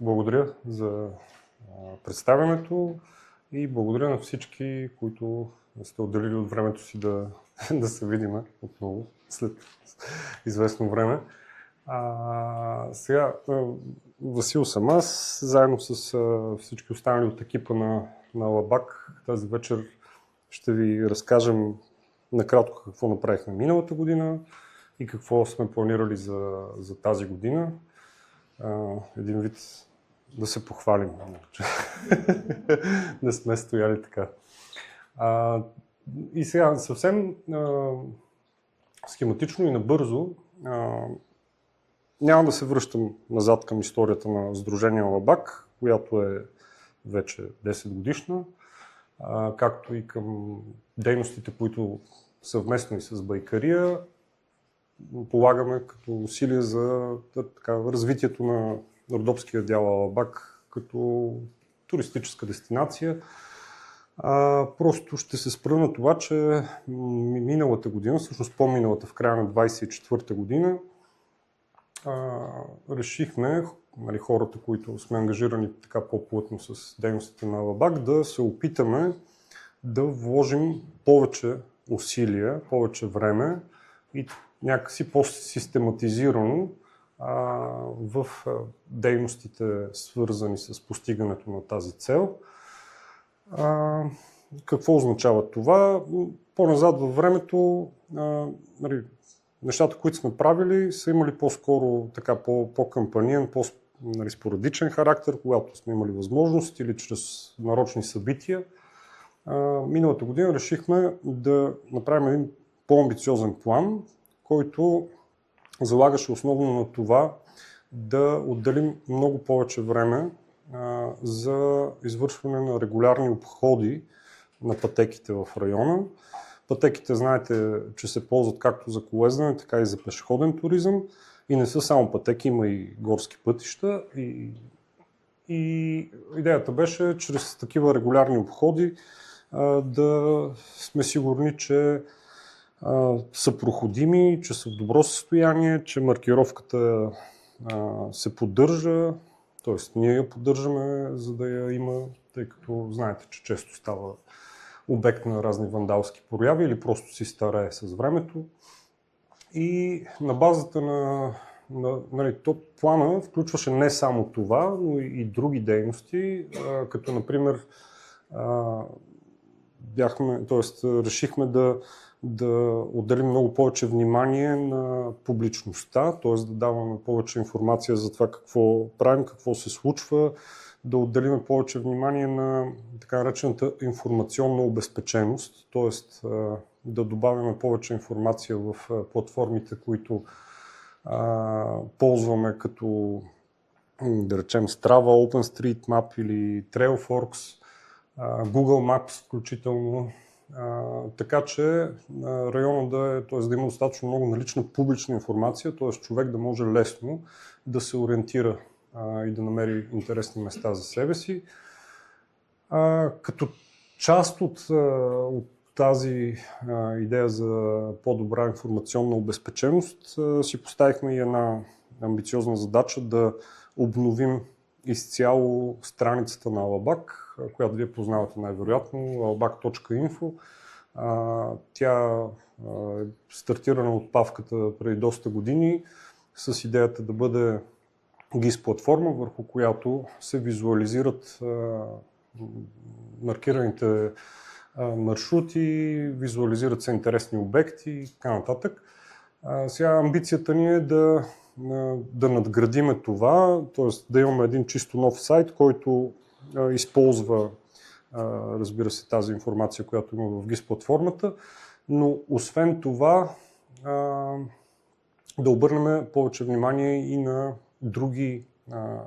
Благодаря за представянето и благодаря на всички, които сте отделили от времето си да се видим отново след известно време. Сега Васил съм аз, заедно с всички останали от екипа на Лабак. Тази вечер ще ви разкажем накратко какво направихме миналата година и какво сме планирали за тази година. Един вид да се похвалим, да сме стояли така. И сега съвсем схематично и набързо, няма да се връщам назад към историята на Сдружение Лабак, която е вече 10 годишна, както и към дейностите, които съвместно и с Байкария полагаме като усилие за развитието на родопския дял Лабак като туристическа дестинация. Просто ще се спра на това, че миналата година, всъщност по-миналата, в края на 24-та година, решихме, хората, които сме ангажирани така по-плътно с дейностите на Лабак, да се опитаме да вложим повече усилия, повече време и някакси по-систематизирано в дейностите, свързани с постигането на тази цел. Какво означава това? По-назад във времето нещата, които сме правили, са имали по-скоро по-кампаниен, по-спорадичен характер, когато сме имали възможност или чрез нарочни събития. Миналата година решихме да направим един по-амбициозен план, който залагаше основно на това да отделим много повече време за извършване на регулярни обходи на пътеките в района. Пътеките, знаете, че се ползват както за колездене, така и за пешеходен туризъм. И не са само пътеки, има и горски пътища. И идеята беше чрез такива регулярни обходи да сме сигурни, че са проходими, че са в добро състояние, че маркировката се поддържа, т.е. ние я поддържаме, за да я има, тъй като знаете, че често става обект на разни вандалски прояви или просто си старее с времето. И на базата на плана включваше не само това, но и други дейности, като например решихме да отделим много повече внимание на публичността, т.е. да даваме повече информация за това какво правим, какво се случва, да отделим повече внимание на така наречената информационна обезпеченост, т.е. да добавяме повече информация в платформите, които ползваме като, да речем, Strava, OpenStreetMap или TrailForks, Google Maps включително. Така че района да има достатъчно много налична публична информация, т.е. човек да може лесно да се ориентира и да намери интересни места за себе си. Като част от тази идея за по-добра информационна обезпеченост си поставихме и една амбициозна задача да обновим изцяло страницата на Лабак, която вие познавате най-вероятно, labak.info. Тя е стартирана от павката преди доста години с идеята да бъде GIS платформа, върху която се визуализират маркираните маршрути, визуализират се интересни обекти и така нататък. Сега амбицията ни е да надградиме това, т.е. да имаме един чисто нов сайт, който използва, разбира се, тази информация, която има в GIS платформата, но освен това да обърнем повече внимание и на други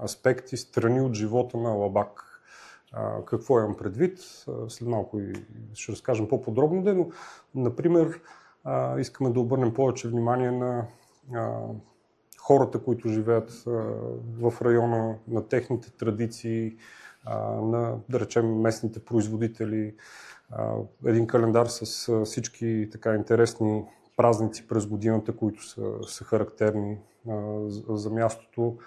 аспекти, страни от живота на Лабак. Какво имам предвид? След малко и ще разкажем по-подробно, но, например, искаме да обърнем повече внимание на хората, които живеят в района, на техните традиции, на, да речем, местните производители. Един календар с всички така интересни празници през годината, които са характерни за мястото.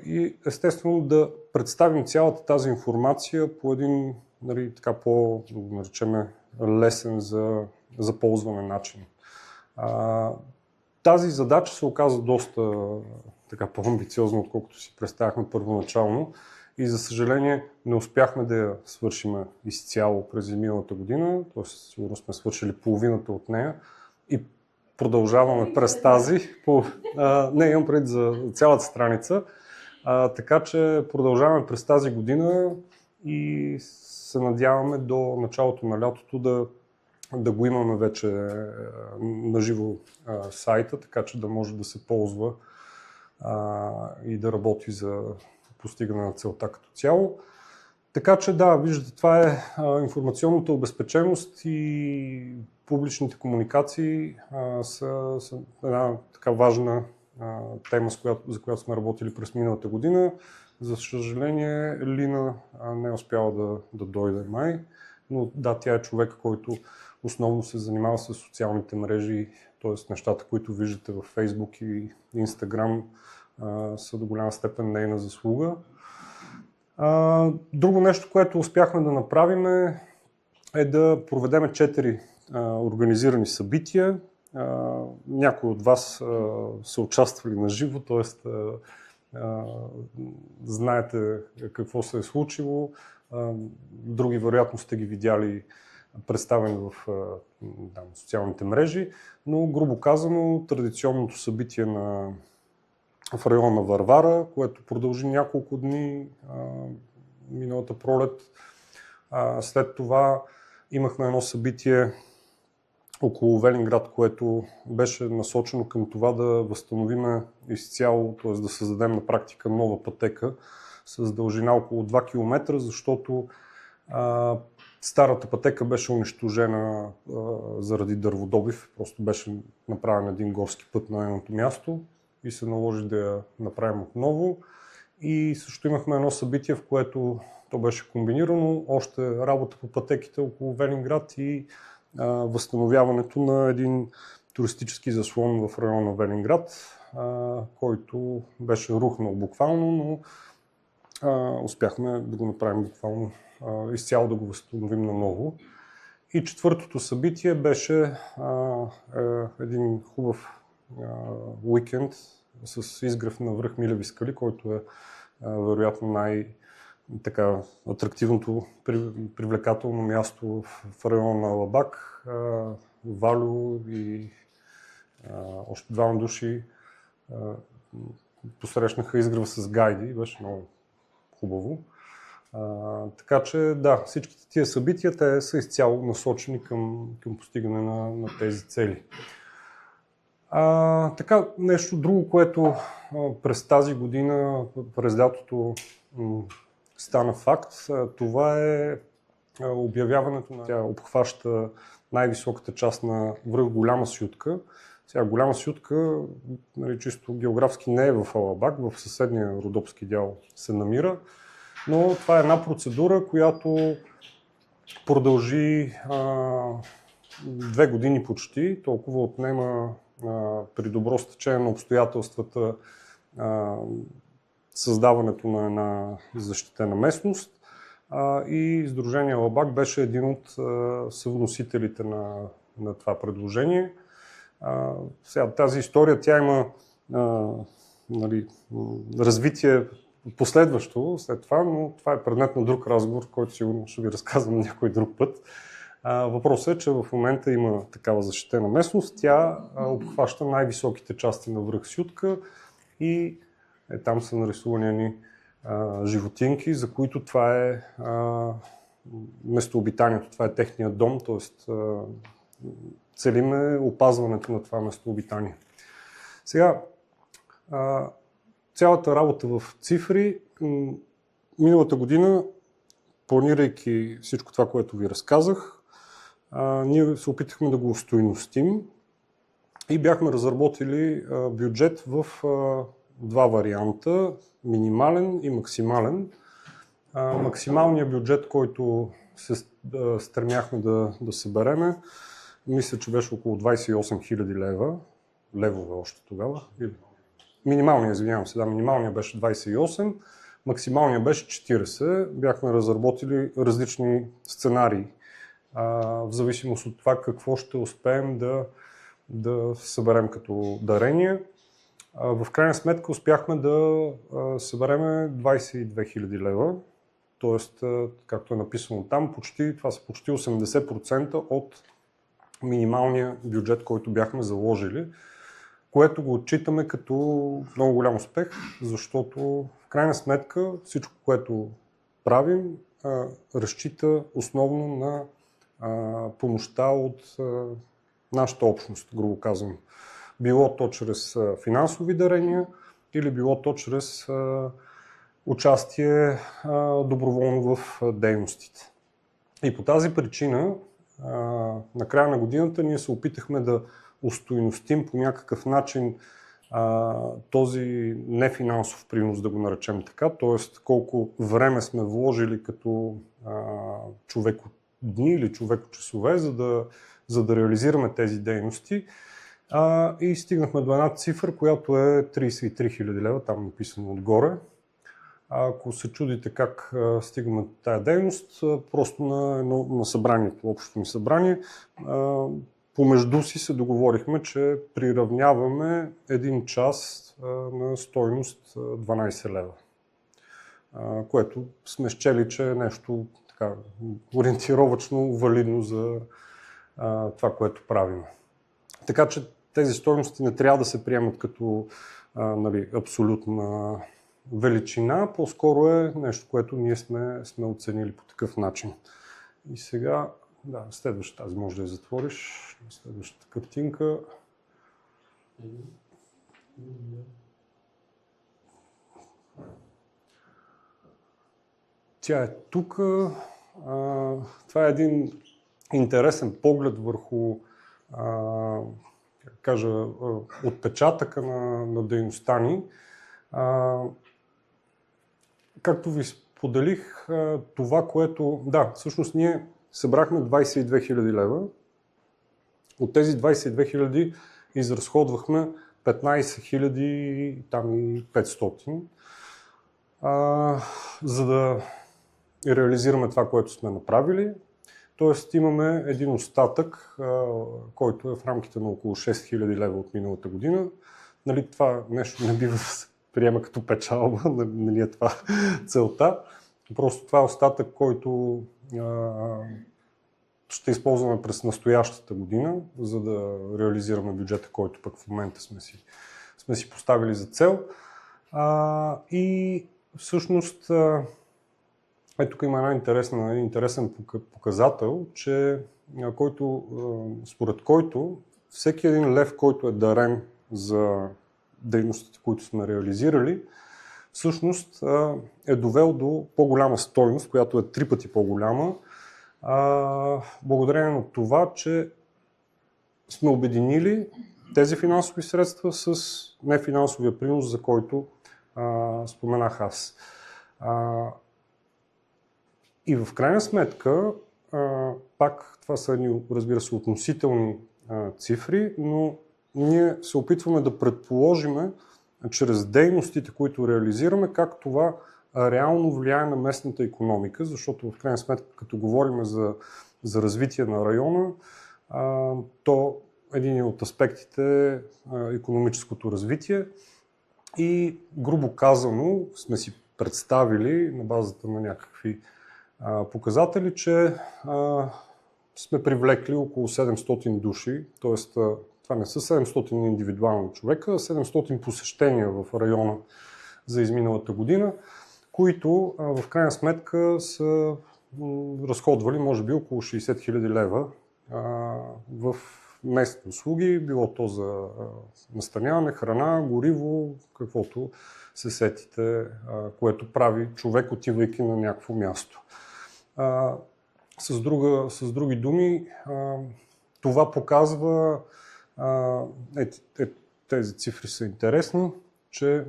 И естествено да представим цялата тази информация по един така да го наречем лесен за ползване начин. Тази задача се оказа доста така по-амбициозна, отколкото си представяхме първоначално. И за съжаление не успяхме да я свършим изцяло през миналата година, т.е. сигурно сме свършили половината от нея и продължаваме през тази. Не, имам пред за цялата страница. Така че продължаваме през тази година и се надяваме до началото на лятото да го имаме вече на живо сайта, така че да може да се ползва и да работи за постигане на целта като цяло. Така че да, виждате, това е информационната обезпеченост и публичните комуникации са една така важна тема, за която сме работили през миналата година. За съжаление, Лина не е успяла да дойде май, но да, тя е човек, който основно се занимава с социалните мрежи, т.е. нещата, които виждате във Facebook и Instagram, са до голяма степен нейна заслуга. Друго нещо, което успяхме да направим е да проведем 4 организирани събития. Някои от вас са участвали на живо, т.е. знаете какво се е случило. Други вероятно сте ги видяли представени в социалните мрежи, но грубо казано традиционното събитие в района на Варвара, което продължи няколко дни миналата пролет. След това имахме едно събитие около Велинград, което беше насочено към това да възстановим изцяло, т.е. да създадем на практика нова пътека с дължина около 2 км, защото старата пътека беше унищожена заради дърводобив. Просто беше направен един горски път на едното място и се наложи да я направим отново. И също имахме едно събитие, в което то беше комбинирано, още работа по пътеките около Велинград и възстановяването на един туристически заслон в района на Велинград, който беше рухнал буквално, но успяхме да го направим буквално изцяло да го възстановим наново. И четвъртото събитие беше един хубав уикенд с изгрев на връх Милеви скали, който е вероятно атрактивното, привлекателно място в района на Лабак. Валю и още двама души посрещнаха изгрева с гайди, беше много хубаво. Така че да, всичките тия събития те са изцяло насочени към постигане на тези цели. Така, нещо друго, което през тази година, през лятото стана факт, това е обявяването на тя обхваща най-високата част на връх Голяма Сютка. Сега Голяма Сютка, чисто географски не е в Алабак, в съседния Родопски дял се намира, но това е една процедура, която продължи 2 години почти, толкова отнема при добро стечение на обстоятелствата създаването на една защитена местност и Сдружение Алабак беше един от съвносителите на това предложение. Сега, тази история, тя има развитие последващо след това, но това е предмет на друг разговор, който сигурно ще ви разказвам някой друг път. Въпросът е, че в момента има такава защитена местност. Тя обхваща най-високите части на връх Сютка и там са нарисувани животинки, за които това е местообитанието, това е техният дом, т.е. целиме опазването на това местообитание. Сега, цялата работа в цифри, миналата година, планирайки всичко това, което ви разказах, ние се опитахме да го устойностим и бяхме разработили бюджет в 2 варианта, минимален и максимален. Максималният бюджет, който се стремяхме да събереме, мисля, че беше около 28 000 лева, левове още тогава, минималният беше 28, максималният беше 40. Бяхме разработили различни сценарии, в зависимост от това какво ще успеем да съберем като дарение. В крайна сметка успяхме да съберем 22 000 лева, т.е. както е написано там, това са почти 80% от минималния бюджет, който бяхме заложили, което го отчитаме като много голям успех, защото в крайна сметка всичко, което правим, разчита основно на помощта от нашата общност, грубо казвам. Било то чрез финансови дарения или било то чрез участие доброволно в дейностите. И по тази причина на края на годината ние се опитахме да устойностим по някакъв начин този нефинансов принос, да го наречем така, т.е. колко време сме вложили като човек от дни или човек от часове, за да реализираме тези дейности. И стигнахме до една цифра, която е 33 000 лева, там написано отгоре. Ако се чудите как стигаме до тая дейност, просто на събранието, общото ни събрание, помежду си се договорихме, че приравняваме един час на стойност 12 лева, което сме счели, че е нещо така ориентировачно валидно за това, което правим. Така че тези стойности не трябва да се приемат като абсолютна величина, по-скоро е нещо, което ние сме оценили по такъв начин. И сега, следващата, тази може да я затвориш, следващата картинка. Тя е тук. Това е един интересен поглед върху отпечатъка на дейността ни. Както ви споделих, това, което... всъщност ние събрахме 22 000 лева. От тези 22 000 изразходвахме 15 500, за да реализираме това, което сме направили. Тоест имаме един остатък, който е в рамките на около 6 000 лева от миналата година. Това нещо не бива да се приема като печалба, нали е това целта. Просто това е остатък, който ще използваме през настоящата година, за да реализираме бюджета, който пък в момента сме си поставили за цел. И всъщност тук има един интересен показател, според който всеки един лев, който е дарен за дейностите, които сме реализирали, всъщност е довел до по-голяма стойност, която е 3 пъти по-голяма, благодарение на това, че сме обединили тези финансови средства с нефинансовия принос, за който споменах аз. И в крайна сметка, пак това са едни, разбира се, относителни цифри, но ние се опитваме да предположим чрез дейностите, които реализираме, как това реално влияе на местната икономика, защото в крайна сметка, като говорим за развитие на района, то един от аспектите е икономическото развитие и грубо казано сме си представили на базата на някакви показатели, че сме привлекли около 700 души, т.е. това не са 700 индивидуални човека, а 700 посещения в района за изминалата година, които в крайна сметка са разходвали може би около 60 000 лева в местни услуги, било то за настаняване, храна, гориво, каквото се сетите, което прави човек, отивайки на някакво място. С други думи, това показва, тези цифри са интересни, че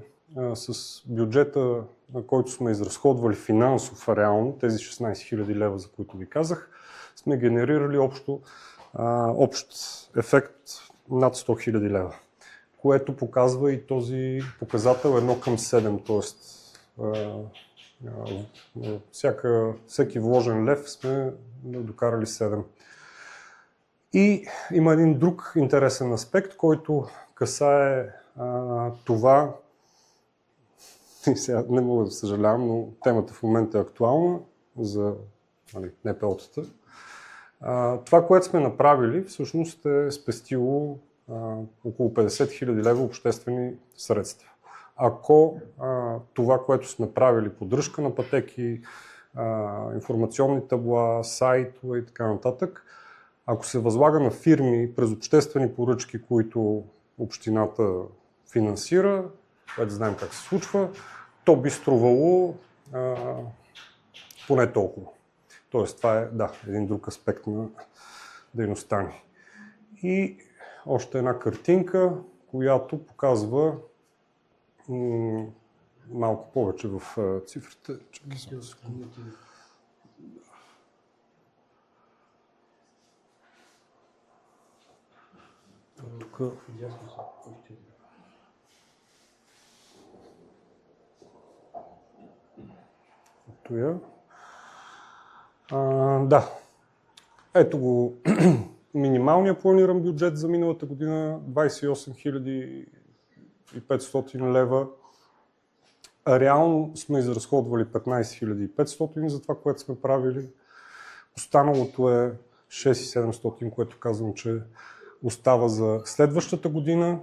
с бюджета, на който сме изразходвали финансов реално, тези 16 000 лева, за които ви казах, сме генерирали общ ефект над 100 000 лева. което показва и този показател 1:7, т.е. всеки вложен лев сме докарали 7. И има един друг интересен аспект, който касае това, сега не мога да съжалявам, но темата в момента е актуална за НПО-тата. Това, което сме направили, всъщност е спестило около 50 000 лева обществени средства. Ако това, което сме правили, поддръжка на пътеки, информационни табла, сайтове и така нататък, ако се възлага на фирми през обществени поръчки, които общината финансира, което знаем как се случва, то би струвало поне толкова. Тоест, това е един друг аспект на дейността ни. И още една картинка, която показва малко повече в цифрите. Тук. Да. Ето го минималния планиран бюджет за миналата година 28 500 лева. Реално сме изразходвали 15 500 за това, което сме правили. Останалото е 6700, което казвам, че остава за следващата година,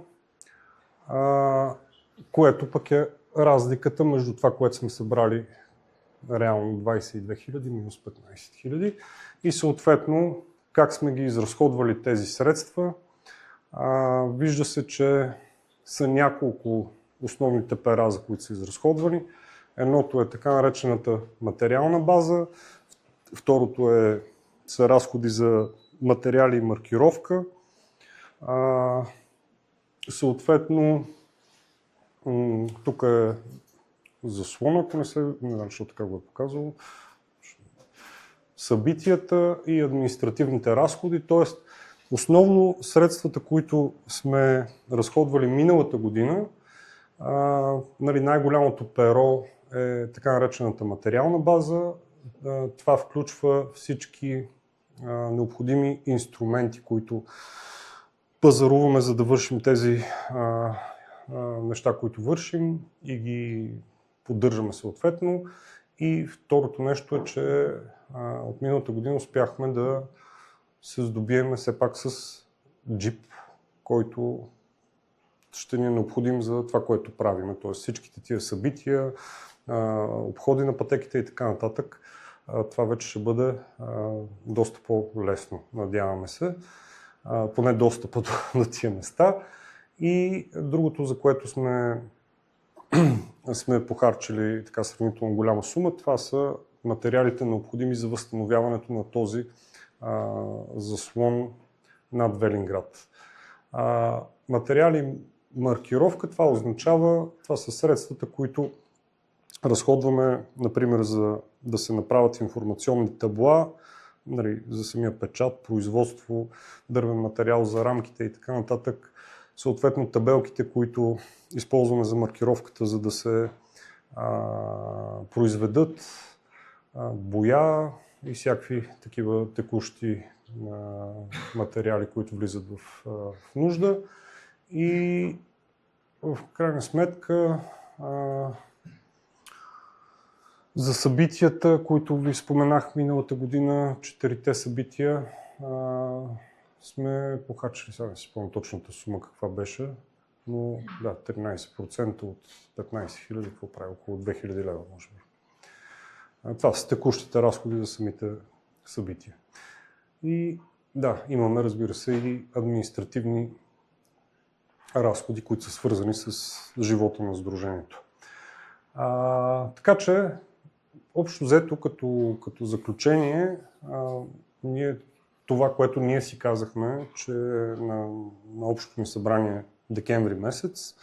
което пък е разликата между това, което сме събрали реално 22 000 минус 15 000 и съответно как сме ги изразходвали тези средства. Вижда се, че са няколко основните пера, за които са изразходвани. Едното е така наречената материална база, второто са разходи за материали и маркировка. Съответно, тук е заслон, ако не знам, защо така го е показало, събитията и административните разходи, т.е. основно средствата, които сме разходвали миналата година, най-голямото перо е така наречената материална база. Това включва всички необходими инструменти, които пазаруваме, за да вършим тези неща, които вършим и ги поддържаме съответно. И второто нещо е, че от миналата година успяхме да се здобием все пак с джип, който ще ни е необходим за това, което правиме. Т.е. всичките тия събития, обходи на пътеките и така нататък, това вече ще бъде доста по-лесно, надяваме се. Поне достъпа до тия места. И другото, за което сме похарчили така сравнително голяма сума, това са материалите необходими за възстановяването на този заслон над Велинград. Материали маркировка, това са средствата, които разходваме, например, за да се направят информационни табла, за самия печат, производство, дървен материал за рамките и така нататък. Съответно табелките, които използваме за маркировката, за да се произведат, боя и всякакви такива текущи материали, които влизат в нужда. И в крайна сметка за събитията, които ви споменах миналата година, 4-те събития, сме похарчили, сега не си спомням точната сума каква беше, но да, 13% от 15 000, какво прави? Около 2000 лева, може би. Това са текущите разходи за самите събития. И да, имаме, разбира се, и административни разходи, които са свързани с живота на сдружението. Така че, общо взето, като заключение, това, което ние си казахме, че на общото ни събрание декември месец,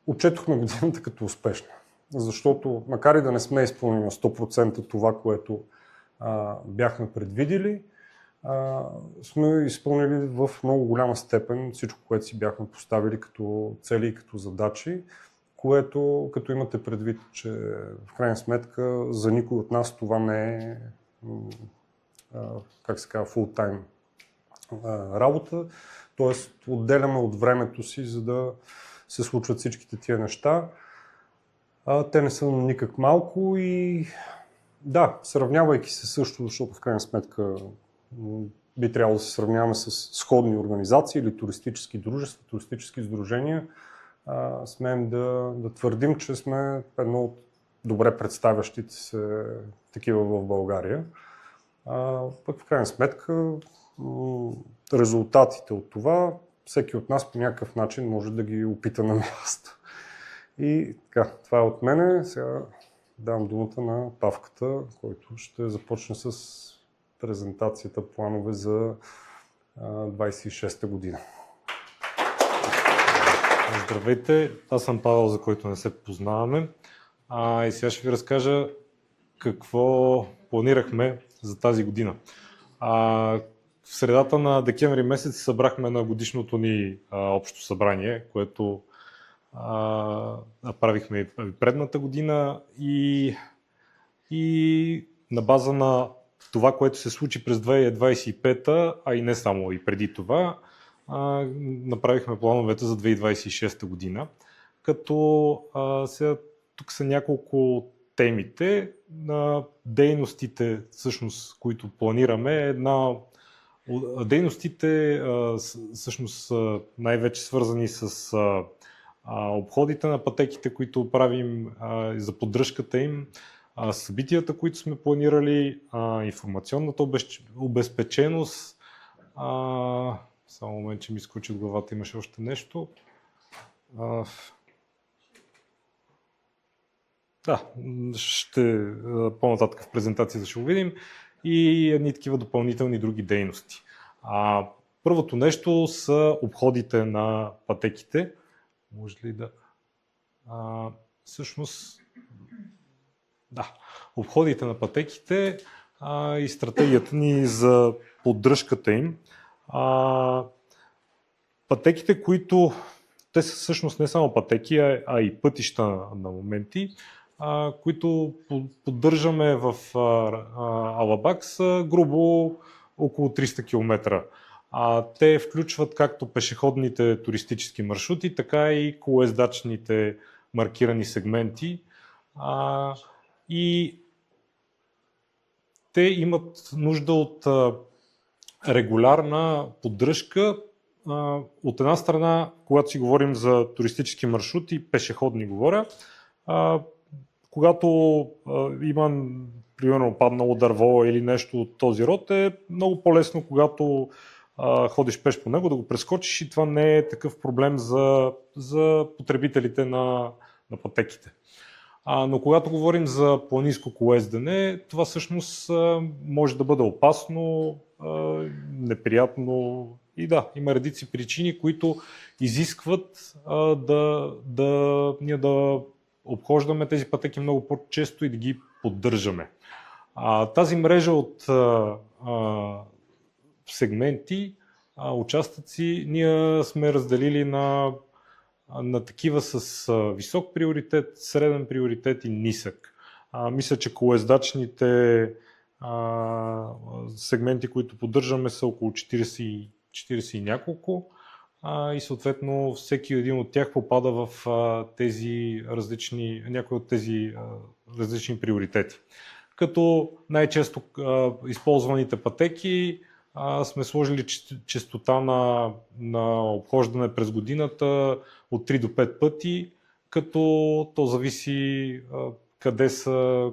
отчетохме годината като успешна. Защото, макар и да не сме изпълнили на 100% това, което бяхме предвидили, сме изпълнили в много голяма степен всичко, което си бяхме поставили като цели и като задачи, което, като имате предвид, че в крайна сметка за никой от нас това не е, как се казва, фултайм работа, т.е. отделяме от времето си, за да се случват всичките тия неща. Те не са никак малко и да, сравнявайки се също, защото в крайна сметка би трябвало да се сравняваме с сходни организации или туристически дружества, туристически сдружения, смеем да твърдим, че сме едно от добре представящите се такива в България. Пък в крайна сметка резултатите от това всеки от нас по някакъв начин може да ги опита на място. И така, това е от мене. Сега давам думата на Павката, който ще започне с презентацията планове за 26-та година. Здравейте, аз съм Павел, за който не се познаваме. И сега ще ви разкажа какво планирахме за тази година. В средата на декември месец събрахме на годишното ни общо събрание, което направихме и предната година и на база на това, което се случи през 2025, а и не само и преди това, направихме плановете за 2026 година. Като сега тук са няколко темите на дейностите, всъщност, които планираме. Дейностите всъщност най-вече свързани с обходите на пътеките, които правим, за поддръжката им, събитията, които сме планирали, информационната обезпеченост. Само момент, че ми изкочи от главата, имаше още нещо. По-нататък в презентацията ще го видим. И едни такива допълнителни други дейности. Първото нещо са обходите на пътеките. Може ли да... всъщност... Да, обходите на пътеките и стратегията ни за поддръжката им. Пътеките, които... Те са всъщност не само пътеки, а и пътища на моменти, които поддържаме в Алабак са грубо около 300 км. Те включват както пешеходните туристически маршрути, така и колоездачните маркирани сегменти. И те имат нужда от регулярна поддръжка. От една страна, когато си говорим за туристически маршрути, пешеходни говоря, когато има примерно паднало дърво или нещо от този род, е много по-лесно, когато ходиш пеш по него, да го прескочиш и това не е такъв проблем за потребителите на пътеките. Но когато говорим за планинско колоездене, това всъщност може да бъде опасно, неприятно и да, има редици причини, които изискват ние да обхождаме тези пътеки много по-често и да ги поддържаме. Тази мрежа от сегменти, участъци, ние сме разделили на такива с висок приоритет, среден приоритет и нисък. Мисля, че колоездачните сегменти, които поддържаме, са около 40 и няколко и съответно всеки един от тях попада в някои от тези различни приоритети. Като най-често използваните пътеки сме сложили честота на обхождане през годината от 3 до 5 пъти, като то зависи къде са,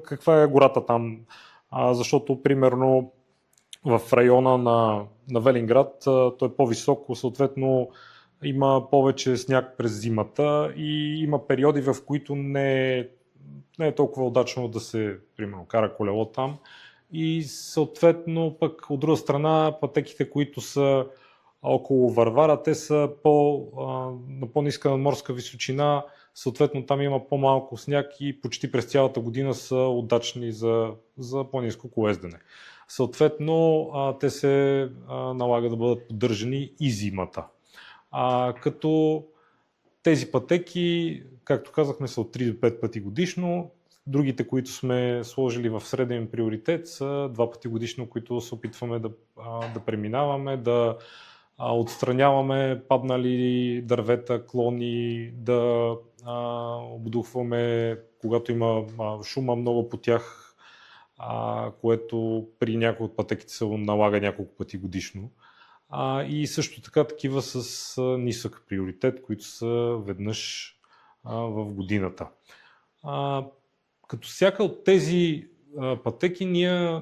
каква е гората там. Защото, примерно, в района на Велинград той е по-високо, съответно има повече сняг през зимата и има периоди, в които не е толкова удачно да се, примерно, кара колело там. И съответно пък от друга страна пътеките, които са около Варвара те са на по-ниска надморска височина, съответно там има по-малко сняг и почти през цялата година са удачни за по-ниско колездене. Съответно, те се налага да бъдат поддържани и зимата. Като тези пътеки, както казахме, са от 3 до 5 пъти годишно. Другите, които сме сложили в среден приоритет, са 2 пъти годишно, които се опитваме да преминаваме, да отстраняваме паднали дървета, клони, да обдухваме, когато има шума много по тях, което при някои от пътеките се налага няколко пъти годишно. И също така такива с нисък приоритет, които са веднъж в годината. Като всяка от тези пътеки ние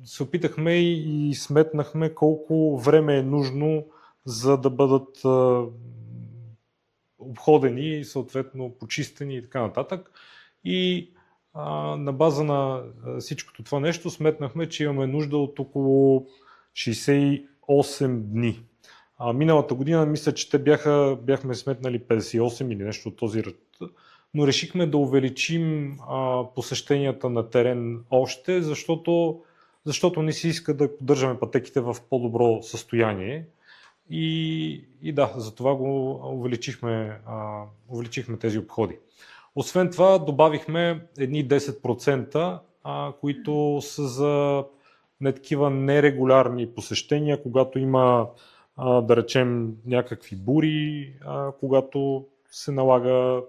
се опитахме и сметнахме колко време е нужно, за да бъдат обходени, съответно почистени и така нататък. И на база на всичкото това нещо сметнахме, че имаме нужда от около 68 дни. Миналата година мисля, че бяхме сметнали 58 или нещо от този ред, но решихме да увеличим посещенията на терен още, защото не си иска да поддържаме пътеките в по-добро състояние. И да, затова го увеличихме тези обходи. Освен това, добавихме едни 10%, които са за такива нерегулярни посещения, когато има, да речем, някакви бури, когато се налага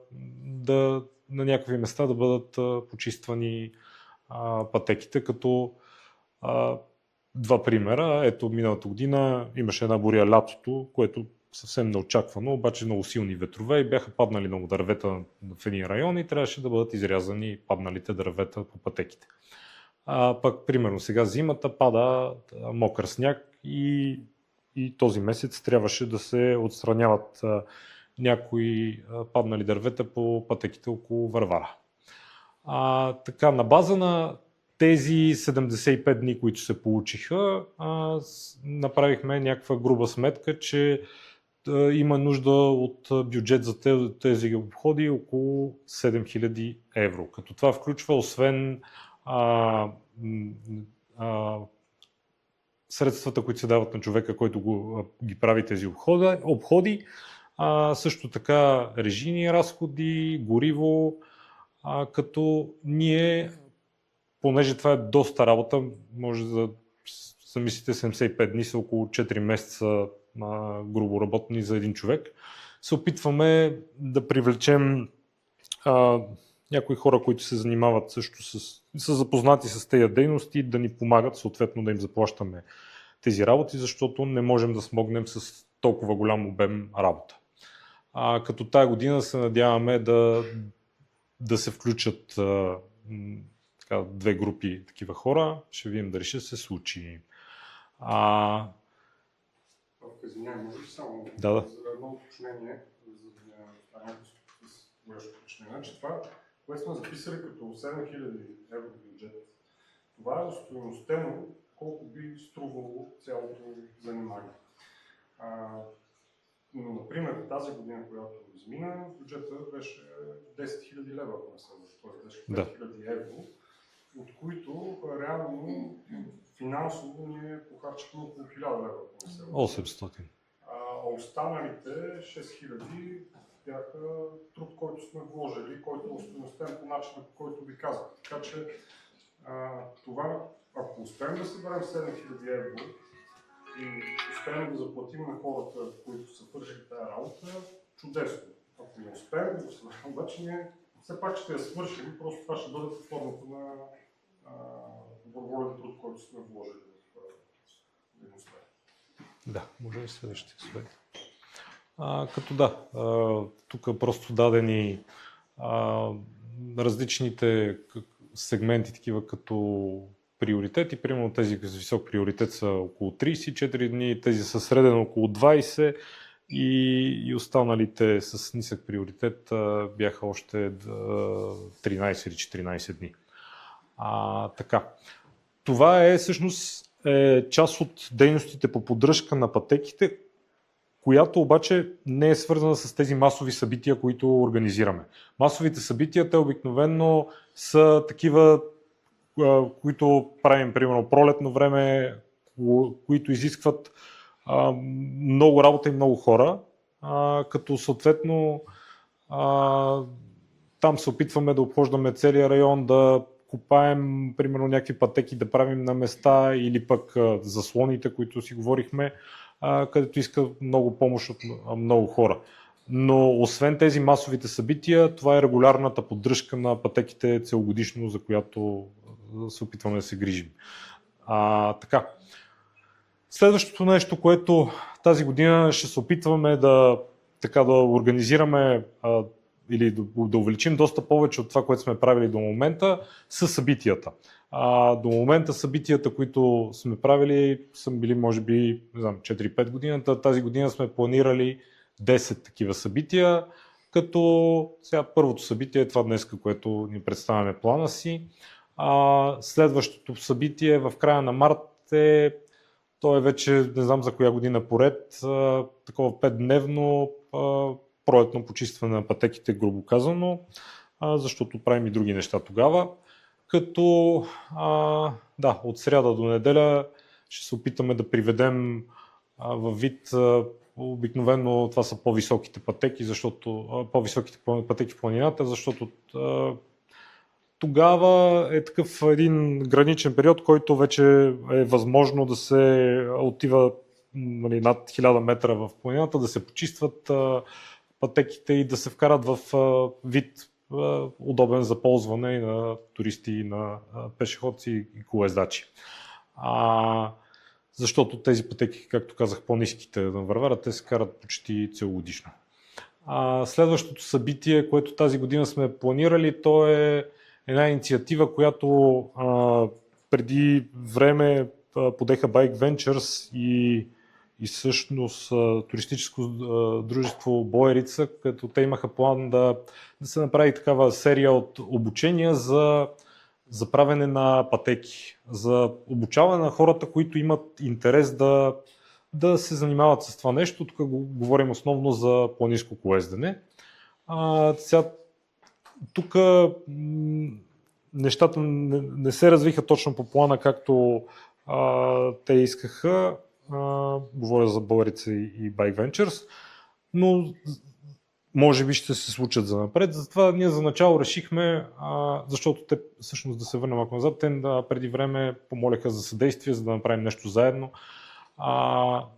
на някакви места да бъдат почиствани пътеките, като 2 примера. Ето, миналата година имаше една буря лятото, което съвсем неочаквано, обаче много силни ветрове и бяха паднали много дървета в един район и трябваше да бъдат изрязани падналите дървета по пътеките. Пък, примерно, сега зимата пада мокър сняг и този месец трябваше да се отстраняват някои паднали дървета по пътеките около Варвара. Така, на база на тези 75 дни, които се получиха, направихме някаква груба сметка, че има нужда от бюджет за тези обходи около 7000 евро. Като това включва, освен средствата, които се дават на човека, който ги прави тези обходи, също така режийни разходи, гориво, като ние, понеже това е доста работа, може да замислите 75 дни са около 4 месеца грубо работни за един човек, се опитваме да привлечем някои хора, които се занимават също са запознати с тези дейности, да ни помагат, съответно да им заплащаме тези работи, защото не можем да смогнем с толкова голям обем работа. Като тая година се надяваме да се включат 2 групи такива хора. Ще видим дали ще се случи. Извинявай, може ли само да. За едно уточнение, за да не стане с горещо уточнение, че това, което сме записали като 7000 евро бюджет, това е остойностено колко би струвало цялото занимание. Но, например, тази година, която измина, бюджета беше 10 000 лева, ако не се лъжа, т.е. беше 5000 евро, от които реално финансово ние похарчихме около 1000 лева, ако не се лъжа. 800. А останалите 6000 бяха труд, който сме вложили, който е остойностен по начина, по който ви казах. Така че това, ако успеем да съберем 7000 евро и успеем да заплатим на хората, които са вършили тази работа, чудесно. Ако не успеем да го съберем, обаче ние все пак ще я свършим, просто това ще бъде под формата на доброволен труд, който сме вложили в дейността. Да, може да следващия слайд. Като да, тук просто дадени различните сегменти, такива като приоритети. Примерно тези с висок приоритет са около 34 дни, тези с среден около 20 и останалите с нисък приоритет бяха още 13 или 14 дни. Така. Това е всъщност част от дейностите по поддръжка на пътеките, която обаче не е свързана с тези масови събития, които организираме. Масовите събития, те обикновено са такива, които правим, примерно, пролетно време, които изискват много работа и много хора, като съответно там се опитваме да обхождаме целия район, да копаем, примерно, някакви пътеки да правим на места или пък заслоните, които си говорихме, където иска много помощ от много хора. Но освен тези масовите събития, това е регулярната поддръжка на пътеките целогодишно, за която се опитваме да се грижим. Така. Следващото нещо, което тази година ще се опитваме да организираме или да увеличим доста повече от това, което сме правили до момента, са събитията. До момента събитията, които сме правили, са били може би 4-5 години. Тази година сме планирали 10 такива събития, като сега първото събитие е това днес, което ни представяме плана си. Следващото събитие в края на март то е вече, не знам за коя година поред, такова 5-дневно пролетно почистване на пътеките, грубо казано, защото правим и други неща тогава. Като от сряда до неделя ще се опитаме да приведем във вид, обикновено това са по-високите пътеки, по-високите пътеки в планината, защото тогава е такъв един граничен период, който вече е възможно да се отива над 1000 метра в планината, да се почистват пътеките и да се вкарат в вид удобен за ползване и на туристи, и на пешеходци и колоездачи. Защото тези пътеки, както казах, по-ниските на Варвара, те се карат почти целогодишно. Следващото събитие, което тази година сме планирали, то е една инициатива, която преди време подеха Bike Ventures и всъщност туристическо дружество Боерица, като те имаха план да се направи такава серия от обучения за правене на пътеки, за обучаване на хората, които имат интерес да се занимават с това нещо. Тук говорим основно за планинско колоездене. Тук нещата не се развиха точно по плана, както те искаха. Говоря за Боерица и Bike Ventures, но може би ще се случат за напред. Затова ние за начало решихме, защото те, всъщност да се върнем малко назад, те преди време помоляха за съдействие, за да направим нещо заедно.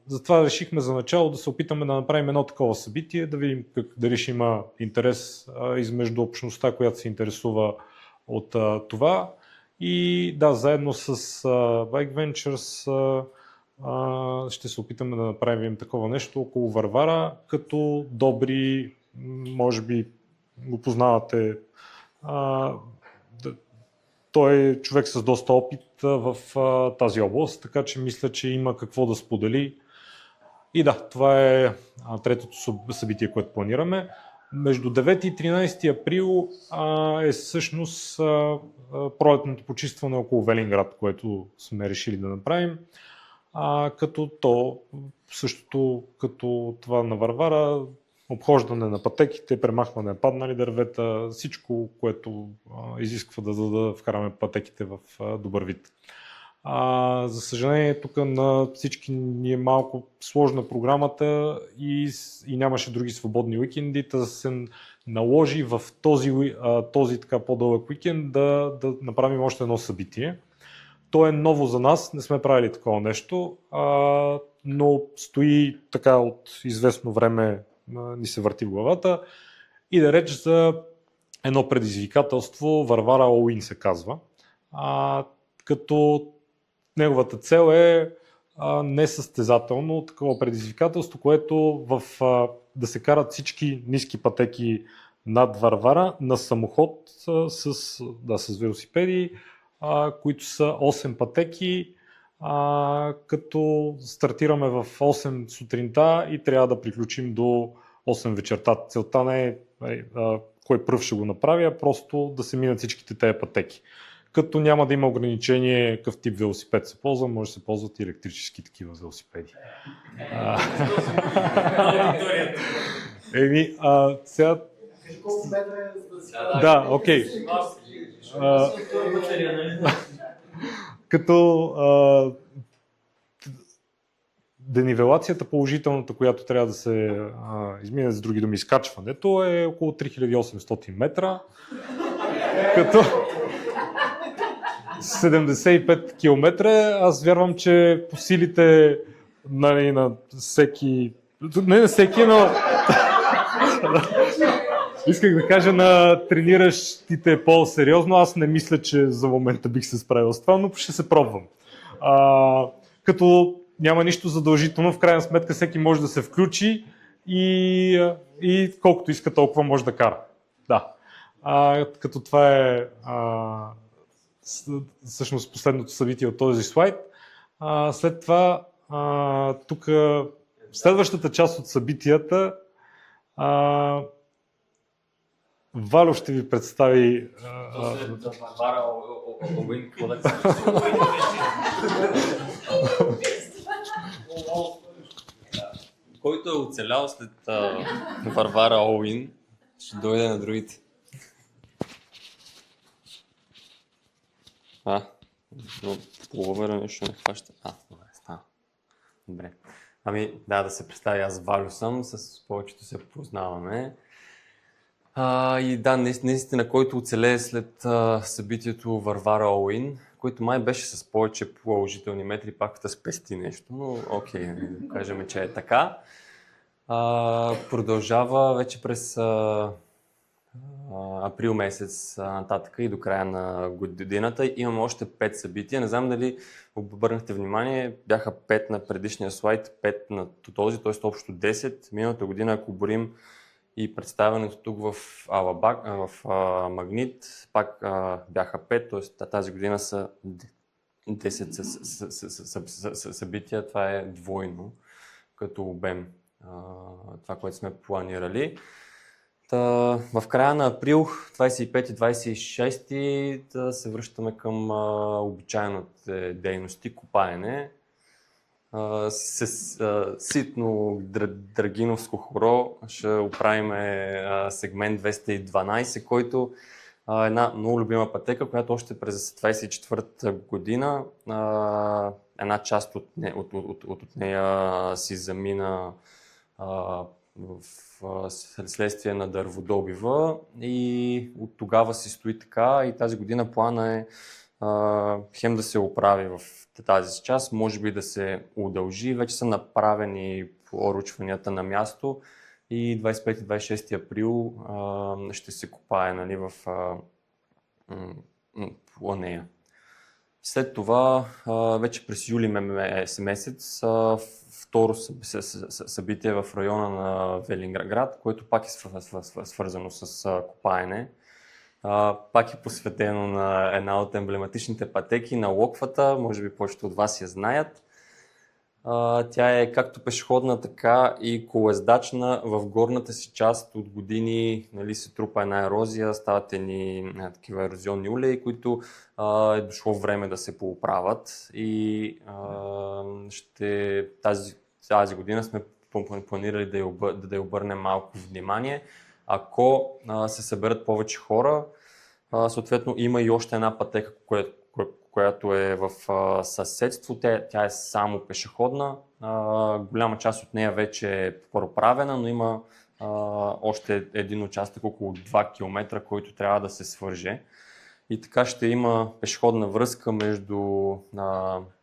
Затова решихме за начало да се опитаме да направим едно такова събитие, да видим дали ще има интерес измежду общността, която се интересува от това. И да, заедно с Bike Ventures ще се опитаме да направим такова нещо около Варвара, като Добри, може би го познавате, той е човек с доста опит в тази област, така че мисля, че има какво да сподели. И да, това е третото събитие, което планираме. Между 9 и 13 април е всъщност пролетното почистване около Велинград, което сме решили да направим. Като то, същото като това на Варвара, обхождане на пътеките, премахване на паднали дървета, всичко, което изисква да вкараме пътеките в добър вид. За съжаление, тук на всички ни е малко сложна програмата и нямаше други свободни уикенди, да се наложи в този така по-дълъг уикенд да направим още едно събитие. То е ново за нас, не сме правили такова нещо, но стои така от известно време, ни се върти в главата. И да реч за едно предизвикателство, Варвара All In се казва, като неговата цел е несъстезателно такова предизвикателство, което да се карат всички ниски пътеки над Варвара на самоход с велосипеди, които са 8 пътеки, като стартираме в 8 сутринта и трябва да приключим до 8 вечерта. Целта не е кой пръв ще го направи, а просто да се минат всичките тези пътеки. като няма да има ограничение какъв тип велосипед се ползва, може да се ползват и електрически такива велосипеди. Сега... Да, окей. Като денивелацията положителната, която трябва да се измине, с други думи, изкачването е около 3800 метра, като 75 км. Аз вярвам, че по силите на всеки... Не на всеки, но... Исках да кажа на трениращите по-сериозно. Аз не мисля, че за момента бих се справил с това, но ще се пробвам. Като няма нищо задължително, в крайна сметка всеки може да се включи и колкото иска, толкова може да кара. Да. Като това е всъщност последното събитие от този слайд. След това тук следващата част от събитията Валю ще ви представи... Който е оцелял след Варвара Оуин, ще дойде на другите. Половера нещо не хваща. Добре, става. Добре. Да се представя, аз Валю съм, с повечето се познаваме. И да, наистина, който оцелее след събитието Варвара Оуин, който май беше с повече положителни метри, пак да спести нещо, но окей, да кажем, че е така. Продължава вече през април месец нататък и до края на годината. Имаме още 5 събития. Не знам дали обърнахте внимание, бяха 5 на предишния слайд, 5 на този, т.е. общо 10. Миналата година, ако борим и представянето тук в Алабак, в Магнит, пак бяха 5, т.е. тази година са 10 събития. Това е двойно като обем, това, което сме планирали. В края на април, 25 и 26, да се връщаме към обичайните дейности, копаене. С ситно драгиновско хоро ще оправим сегмент 212, който е една много любима пътека, която още през 24-та година една част от нея си замина в следствие на дърводобива и от тогава се стои така и тази година плана е хем да се оправи в тази част, може би да се удължи. Вече са направени поручванията на място и 25-26 април ще се копае, нали, в нея. След това, вече през юли месец, второ събитие в района на Велинград, което пак е свързано с копаене. Пак е посветено на една от емблематичните пътеки на Локвата, може би повечето от вас я знаят. Тя е както пешеходна, така и колездачна. В горната си част от години, нали, се трупа една ерозия, стават едни такива ерозионни улеи, които е дошло време да се пооправят и тази година сме планирали да я обърнем малко внимание. Ако се съберат повече хора, съответно има и още една пътека, която е в съседство. Тя е само пешеходна. Голяма част от нея вече е проправена, но има още един участък около 2 км, който трябва да се свърже. И така ще има пешеходна връзка между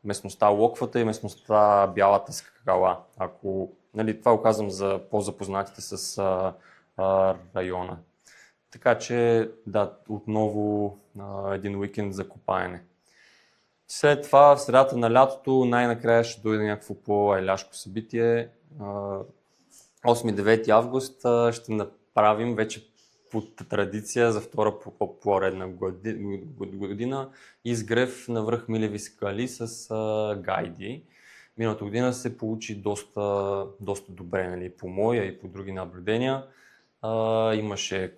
местността Локвата и местността Бялата скала. Ако, нали, това го казвам за по-запознатите с района. Така че, да, отново един уикенд за копаене. След това, в средата на лятото, най-накрая ще дойде някакво по-еляшко събитие. 8-9 август ще направим вече по традиция за втора поредна година изгрев на връх Милеви скали с гайди. Миналата година се получи доста добре, нали, по моя и по други наблюдения. Имаше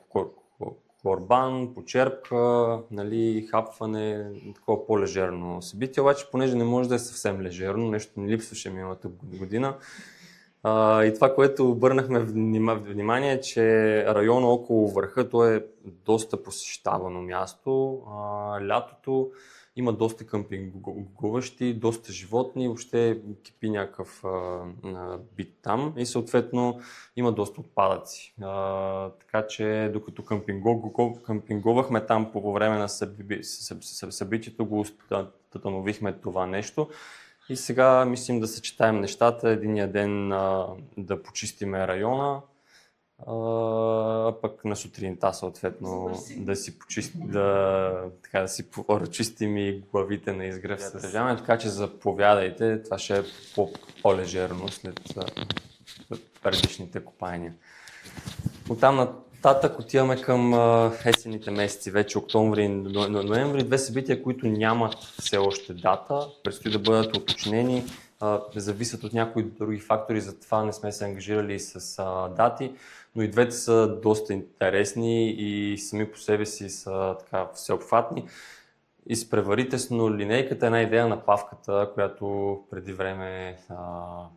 корбан, почерпка, нали, хапване, такова по-лежерно събитие, обаче понеже не може да е съвсем лежерно, нещо ни липсваше миналата година. И това, което обърнахме внимание, е, че района около върха, то е доста посещавано място. Лятото има доста къмпингуващи, доста животни, въобще кипи някакъв бит там и съответно има доста отпадъци. Така че докато къмпингувахме там по време на събитието, го установихме това нещо. И сега мислим да съчетаем нещата, единия ден да почистиме района, пък на сутринта съответно да си почистим и главите на изгрев съдържание, така че заповядайте, това ще е по-лежерно след предишните копания. Оттам нататък отиваме към есенните месеци, вече октомври и ноември, две събития, които нямат все още дата, предстои да бъдат уточнени, зависят от някои други фактори, затова не сме се ангажирали с дати, но и двете са доста интересни и сами по себе си са така всеобхватни. Изпреварите с линейката е една идея на павката, която преди време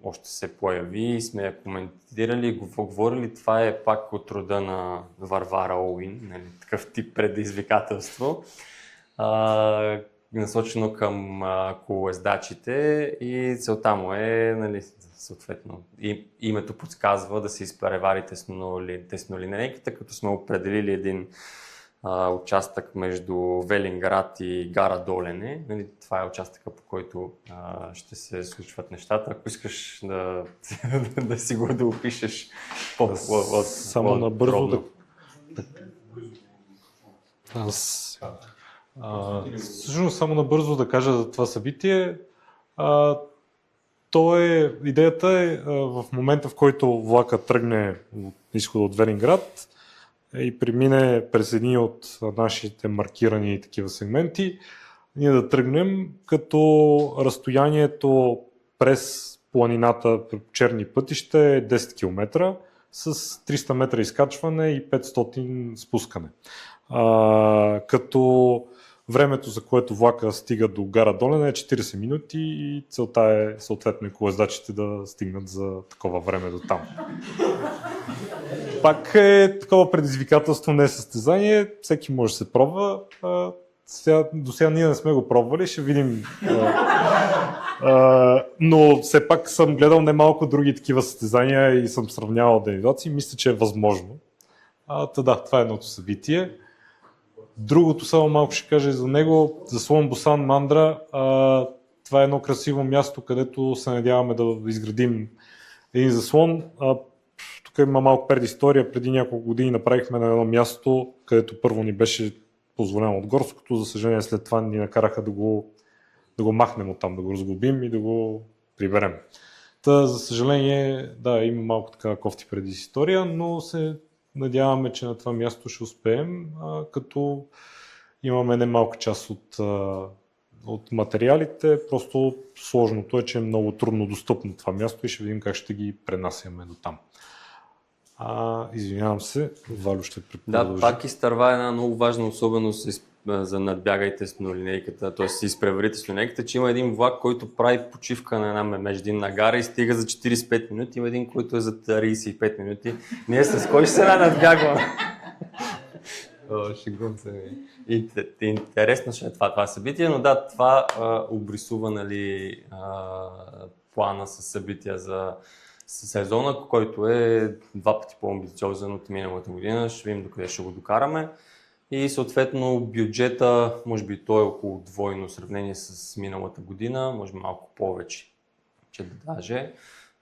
още се появи и сме я коментирали, говорили. Това е пак от рода на Варвара Оуин, нали, такъв тип предизвикателство, насочено към колоездачите и целта му е, нали, съответно, името подсказва да се изпревари теснолинейката, като сме определили един участък между Велинград и гара Долене. Нали, това е участъка, по който ще се случват нещата. Ако искаш да си го опишеш само набързо всъщност само набързо да кажа за това събитие. Идеята е в момента, в който влака тръгне от изхода от Велинград и премине през едни от нашите маркирани такива сегменти, ние да тръгнем, като разстоянието през планината по черни пътища е 10 км с 300 метра изкачване и 500 спускане. Като времето, за което влака стига до гара Долена е 40 минути и целта е съответно и колоездачите да стигнат за такова време до там. Пак е такова предизвикателство, не е състезание, всеки може да се пробва. До сега ние не сме го пробвали, ще видим. Но все пак съм гледал немалко други такива състезания и съм сравнявал организации. Мисля, че е възможно. Това е едното събитие. Другото, само малко ще кажа и за него, заслон Бусан Мандра. Това е едно красиво място, където се надяваме да изградим един заслон. Тук има малко предистория. Преди няколко години направихме на едно място, където първо ни беше позволено от горското. За съжаление след това ни накараха да го махнем оттам, да го разглобим и да го приберем. За съжаление, има малко така кофти предистория, но се надяваме, че на това място ще успеем, като имаме немалка част от материалите. Просто сложното е, че е много трудно достъпно това място и ще видим как ще ги пренасяме до там. Извинявам се, Валю ще продължи. Да, пак изтърва една много важна особеност за надбягайте с линейката, т.е. си изпреварите с линейката, че има един влак, който прави почивка на една междинна гара и стига за 45 минути, има един, който е за 35 минути. Ние с кой ще се надбягваме? Шегувам се. Интересно ще е това събитие, но да, това обрисува, нали, плана с събития за сезона, който е 2 пъти по-амбициозен от миналата година. Ще видим докъде ще го докараме. И съответно бюджета, може би той е около двойно в сравнение с миналата година, може би малко повече, даже.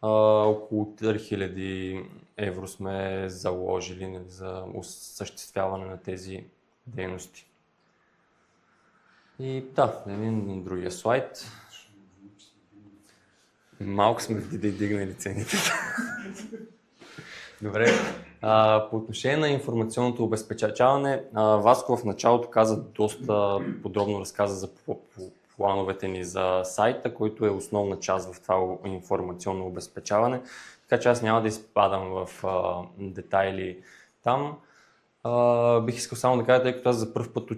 Около 3000 евро сме заложили, нали, за осъществяване на тези дейности. И един другия слайд. Малко сме дигнали цените. Добре. По отношение на информационното обезпечаване, Васко в началото доста подробно разказа за плановете ни за сайта, който е основна част в това информационно обезпечаване. Така че аз няма да изпадам в детайли там. Бих искал само да кажа, тъй като аз за първ път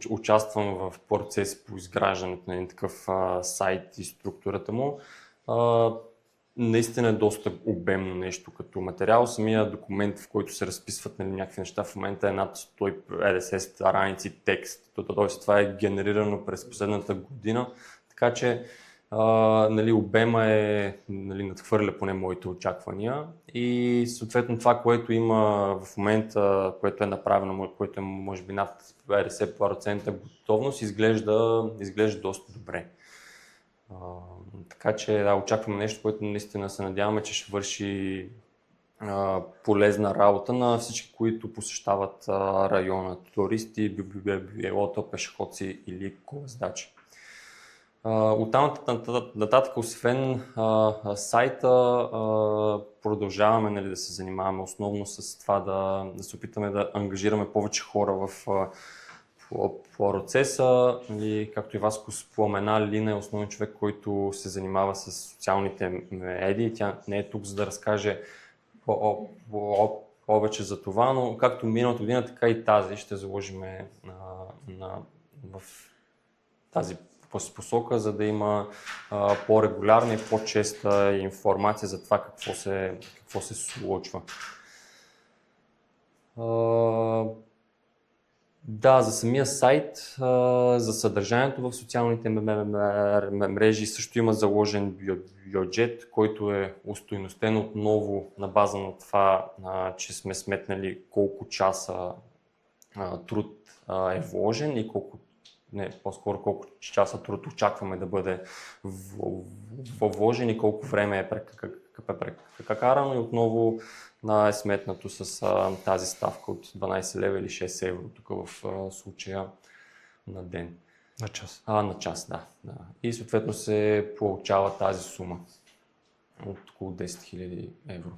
участвам в процес по изграждането на един такъв сайт и структурата му. Наистина е доста обемно нещо като материал. Самия документ, в който се разписват някакви неща, в момента е над 150 страници текст. Тоест това е генерирано през последната година, така че обема надхвърля поне моите очаквания и съответно това, което има в момента, което е направено, което е може би над 50% готовност, изглежда доста добре. Така че очакваме нещо, което наистина се надяваме, че ще върши полезна работа на всички, които посещават района, туристи, било то пешеходци или колездачи. Оттам нататък, освен сайта, продължаваме да се занимаваме основно с това да се опитаме да ангажираме повече хора в процеса. Както и Васко спомена, Лина е основен човек, който се занимава с социалните медии. Тя не е тук, за да разкаже повече за това, но както миналата година, така и тази ще заложим в тази посока, за да има по-регулярна и по-честа информация за това какво се случва. Да, за самия сайт, за съдържанието в социалните мрежи също има заложен бюджет, който е устойностен отново на база на това, че сме сметнали колко часа труд е вложен и по-скоро колко часа труд очакваме да бъде вложен и колко време е прекарано и отново е сметнато с тази ставка от 12 лева или 6 евро тук в случая на ден. На час. На час, да. И съответно се получава тази сума от около 10 000 евро.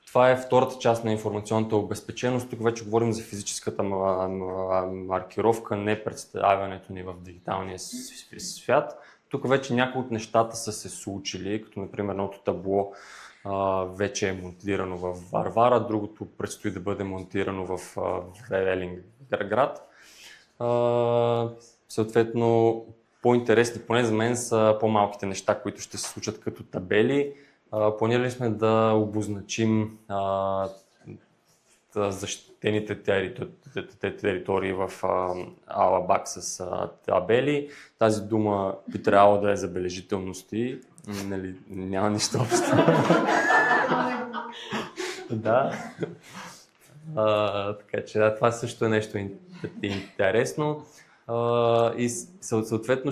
Това е втората част на информационната обезпеченост. Тук вече говорим за физическата маркировка, не представянето ни в дигиталния свят. Тук вече някои от нещата са се случили, като например едното табло вече е монтирано в Варвара, другото предстои да бъде монтирано в Велинград. Съответно, по-интересни, поне за мен, са по-малките неща, които ще се случат като табели. Планирали сме да обозначим защитените територии в Алабак с табели. Тази дума би трябвало да е забележителности. Няма нищо общо. Да. Така че това също е нещо интересно. И съответно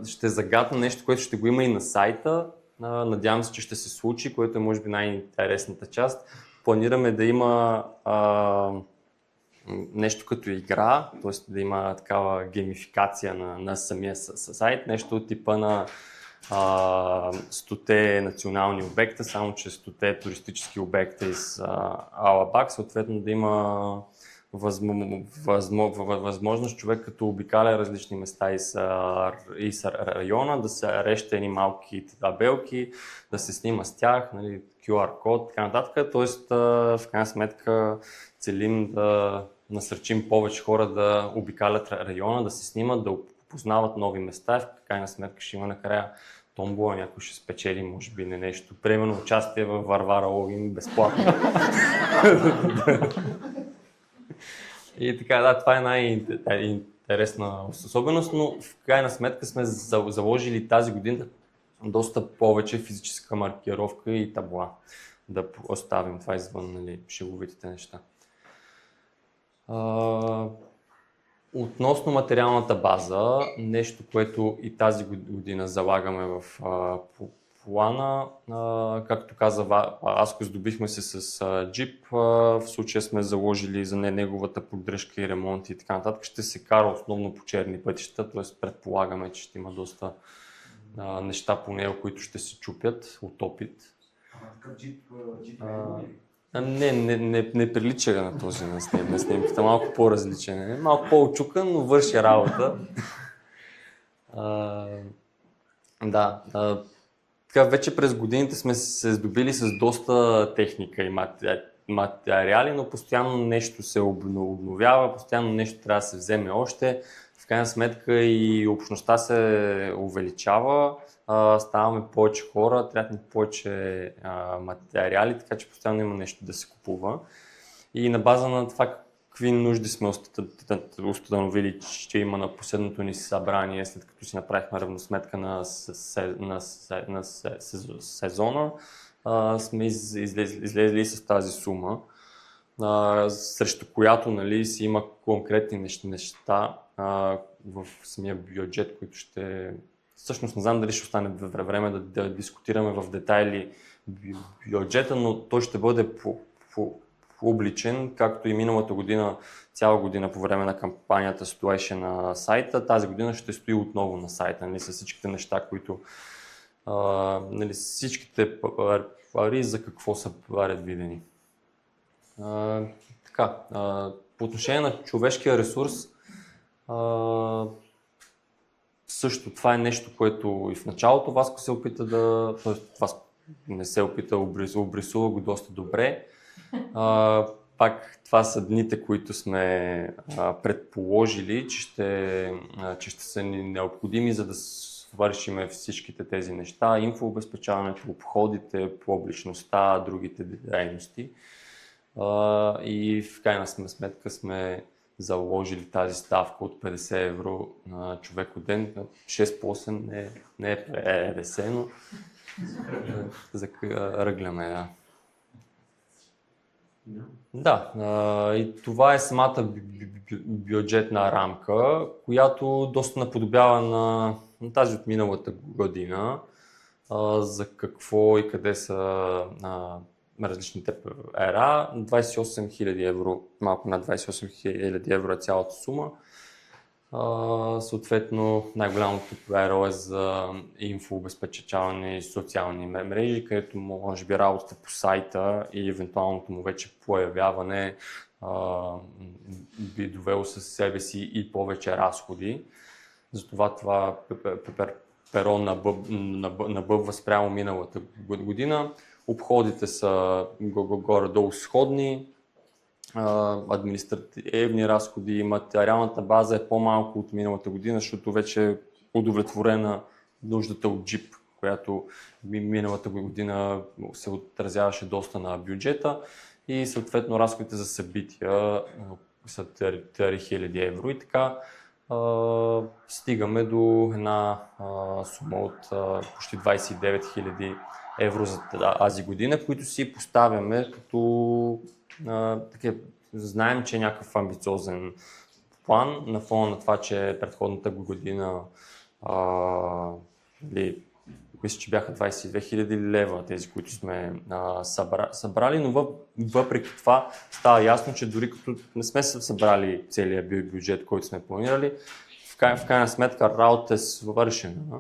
ще загатна нещо, което ще го има и на сайта. Надявам се, че ще се случи, което е може би най-интересната част. Планираме да има нещо като игра, т.е. да има такава геймификация на самия сайт, нещо от типа на 100 национални обекта, само че 100 туристически обекта из Алабак, съответно да има възможност човек като обикаля различни места из района, да се ареща едни малки табелки, да се снима с тях, QR код, така нататък. Тоест, в крайна сметка целим да насърчим повече хора да обикалят района, да се снимат, да познават нови места и в крайна сметка ще има накрая томбола, някой ще спечели, може би не нещо. Примерно участие в Варвара Логин безплатно. И така, да, това е най-интересна особеност, но в крайна сметка сме заложили тази година доста повече физическа маркировка и табла. Да оставим това извън шеговитите неща. Относно материалната база, нещо, което и тази година залагаме в плана, както каза Аско, здобихме се с джип, в случая сме заложили за неговата поддръжка и ремонт и така нататък. Ще се кара основно по черни пътища, т.е. предполагаме, че ще има доста неща по него, които ще се чупят от опит. Такъв джип Не прилича на този на снимката, малко по-различен е. Малко по-очукан, но върши работа. Така, вече през годините сме се здобили с доста техника и материали, но постоянно нещо се обновява, постоянно нещо трябва да се вземе още. В крайна сметка и общността се увеличава, ставаме повече хора, трябва ни повече материали, така че постоянно има нещо да се купува. И на база на това какви нужди сме установили, че има на последното ни събрание, след като си направихме равносметка на сезона, сме излезли с тази сума, срещу която, нали, си има конкретни неща в самия бюджет, които ще... Всъщност не знам дали ще остане време да дискутираме в детайли бюджета, но той ще бъде публичен, както и миналата година, цяла година по време на кампанията стоеше на сайта. Тази година ще стои отново на сайта, нали, с всичките неща, които нали, всичките пари за какво са предвидени. Така, по отношение на човешкия ресурс, също това е нещо, което и в началото Васко се опита да... Васко не се опита, обрисува го доста добре. Пак това са дните, които сме предположили, че ще са ни необходими, за да свършим всичките тези неща, инфообезпечаването, обходите, публичността, другите дейности. И в крайна сметка сме заложили тази ставка от 50 евро на човек от ден. 6 по 8 не е 50, но ръгляме, да. Да, и това е самата бюджетна рамка, която доста наподобява на тази от миналата година, за какво и къде са различните ера. 28 000 евро, малко над 28 000 евро е цялата сума. Съответно, най-голямото перо е за инфообезпечаване и социални мрежи, където може би работата по сайта и евентуалното му вече появяване би довело със себе си и повече разходи. Затова това перо набъбва спрямо миналата година. Обходите са горе-долу сходни. Административни разходи, материалната база е по-малко от миналата година, защото вече е удовлетворена нуждата от джип, която миналата година се отразяваше доста на бюджета и съответно разходите за събития са 3000 евро и така стигаме до една сума от почти 29 000 евро за тази година, които си поставяме като знаем, че е някакъв амбициозен план на фона на това, че предходната година мисля, че бяха 22 000 лева тези, които сме събрали, но въпреки това става ясно, че дори като не сме събрали целият бюджет, който сме планирали, в крайна сметка работа е свършена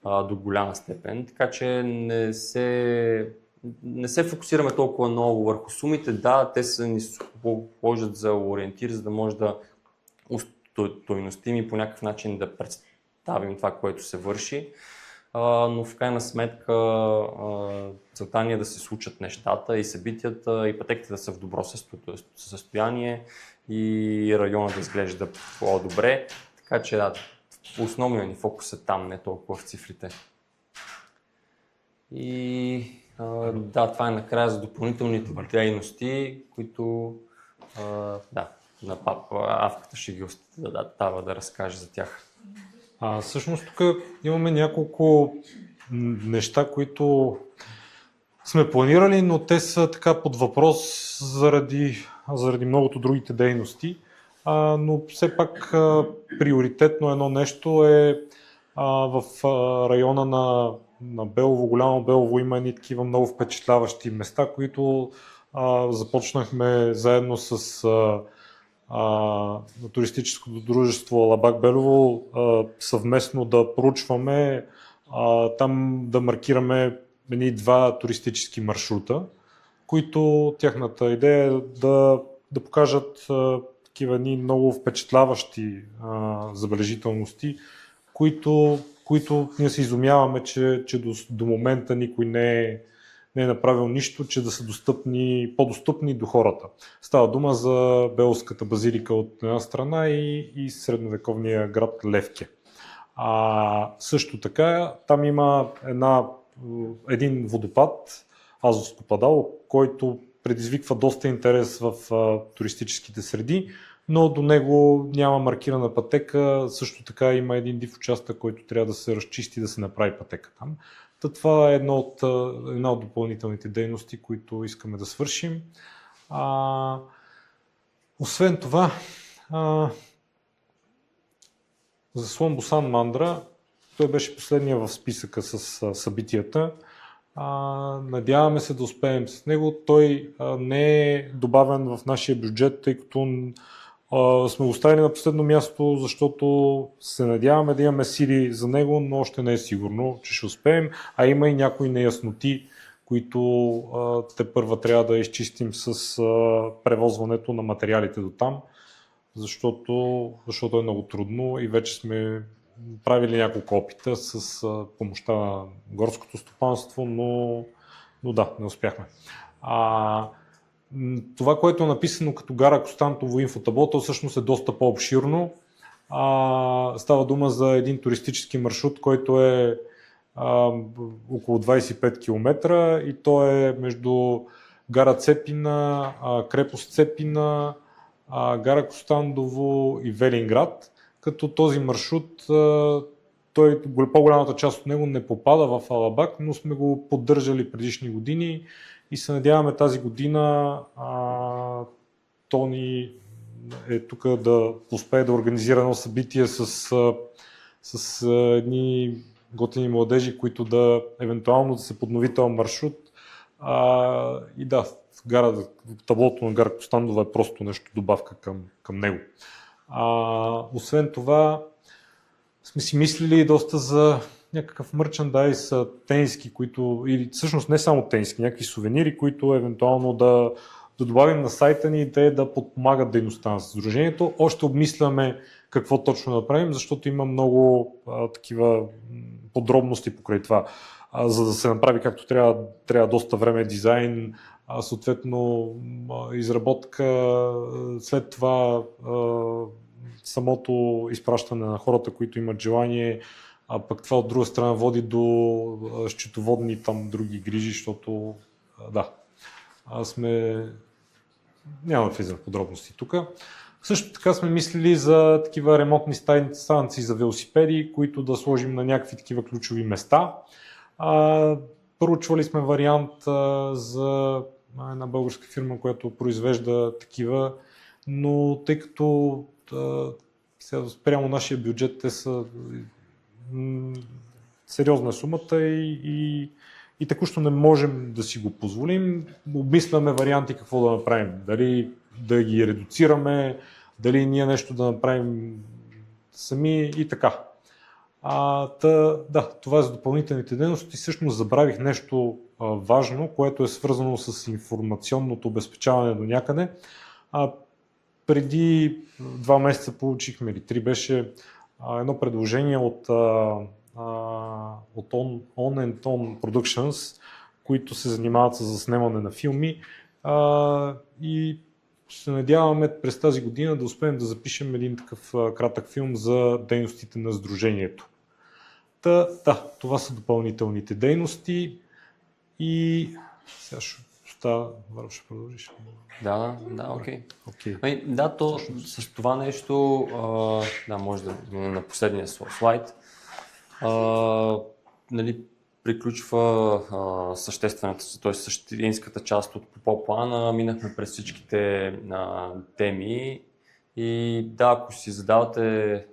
до голяма степен, така че не се фокусираме толкова много върху сумите. Да, те са ни служат за ориентир, за да може да устойностим и по някакъв начин да представим това, което се върши. Но в крайна сметка целта ни е да се случат нещата и събитията и пътеките да са в добро състояние и района да изглежда по-добре. Така че да, основният ни фокус е там, не толкова в цифрите. И да, това е накрая за допълнителните дейности, които на Авката ще ги оставя да разкаже за тях. Всъщност тук имаме няколко неща, които сме планирали, но те са така под въпрос заради многото другите дейности. Но все пак приоритетно едно нещо е в района на Белово, Голямо Белово има едни такива много впечатляващи места, които започнахме заедно с туристическото дружество Лабак Белово съвместно да проучваме, там да маркираме едни-два туристически маршрута, които тяхната идея е да покажат такива едни много впечатляващи забележителности, които ние се изумяваме, че до момента никой не не е направил нищо, че да са по-достъпни до хората. Става дума за Белската базилика от една страна и средновековния град Левке. Също така, там има един водопад, Азовско падало, който предизвиква доста интерес в туристическите среди, но до него няма маркирана пътека. Също така има един див участък, който трябва да се разчисти, да се направи пътека там. Това е една от допълнителните дейности, които искаме да свършим. Освен това, за Сломбосан Мандра, той беше последния в списъка с събитията. Надяваме се да успеем с него. Той не е добавен в нашия бюджет, тъй като сме го оставили на последно място, защото се надяваме да имаме сили за него, но още не е сигурно, че ще успеем. А има и някои неясноти, които тепърва трябва да изчистим с превозването на материалите до там, защото е много трудно и вече сме правили няколко опита с помощта на горското стопанство, но да, не успяхме. Това, което е написано като Гара Костантово инфотаблото, всъщност е доста по-обширно. Става дума за един туристически маршрут, който е около 25 км и то е между Гара Цепина, крепост Цепина, Гара Костандово и Велинград, като този маршрут, по-голямата част от него не попада в Алабак, но сме го поддържали предишни години и се надяваме тази година Тони е тук да успее да организира едно събитие с едни готини младежи, които да евентуално да се поднови този маршрут. И да, таблото на Гара Костандова е просто нещо добавка към него. Освен това, сме си мислили доста за някакъв мерчендайз, тениски, или всъщност не само тениски, някакви сувенири, които евентуално да добавим на сайта ни и те да подпомагат дейността на сдружението. Още обмисляме какво точно да правим, защото има много такива подробности покрай това. За да се направи както трябва доста време дизайн, съответно изработка, след това самото изпращане на хората, които имат желание, пък това от друга страна води до счетоводни там други грижи, защото няма да влизам в подробности тук. Също така сме мислили за такива ремонтни станции за велосипеди, които да сложим на някакви такива ключови места. Проучвали сме вариант за една българска фирма, която произвежда такива, но тъй като спрямо нашия бюджет те са сериозна е сумата и текущо не можем да си го позволим. Обмисляме варианти какво да направим. Дали да ги редуцираме, дали ние нещо да направим сами и така. Това е за допълнителните дейности. Всъщност забравих нещо важно, което е свързано с информационното обезпечаване до някъде. Преди 2 месеца получихме, или 3 беше едно предложение от On and On Productions, които се занимават с заснемане на филми и се надяваме през тази година да успеем да запишем един такъв кратък филм за дейностите на сдружението. Това са допълнителните дейности и сега ще продължиш. Окей. Okay. С това нещо, може да на последния слайд, приключва съществената, т.е. същинската част от по-плана. Минахме през всичките теми и ако си задавате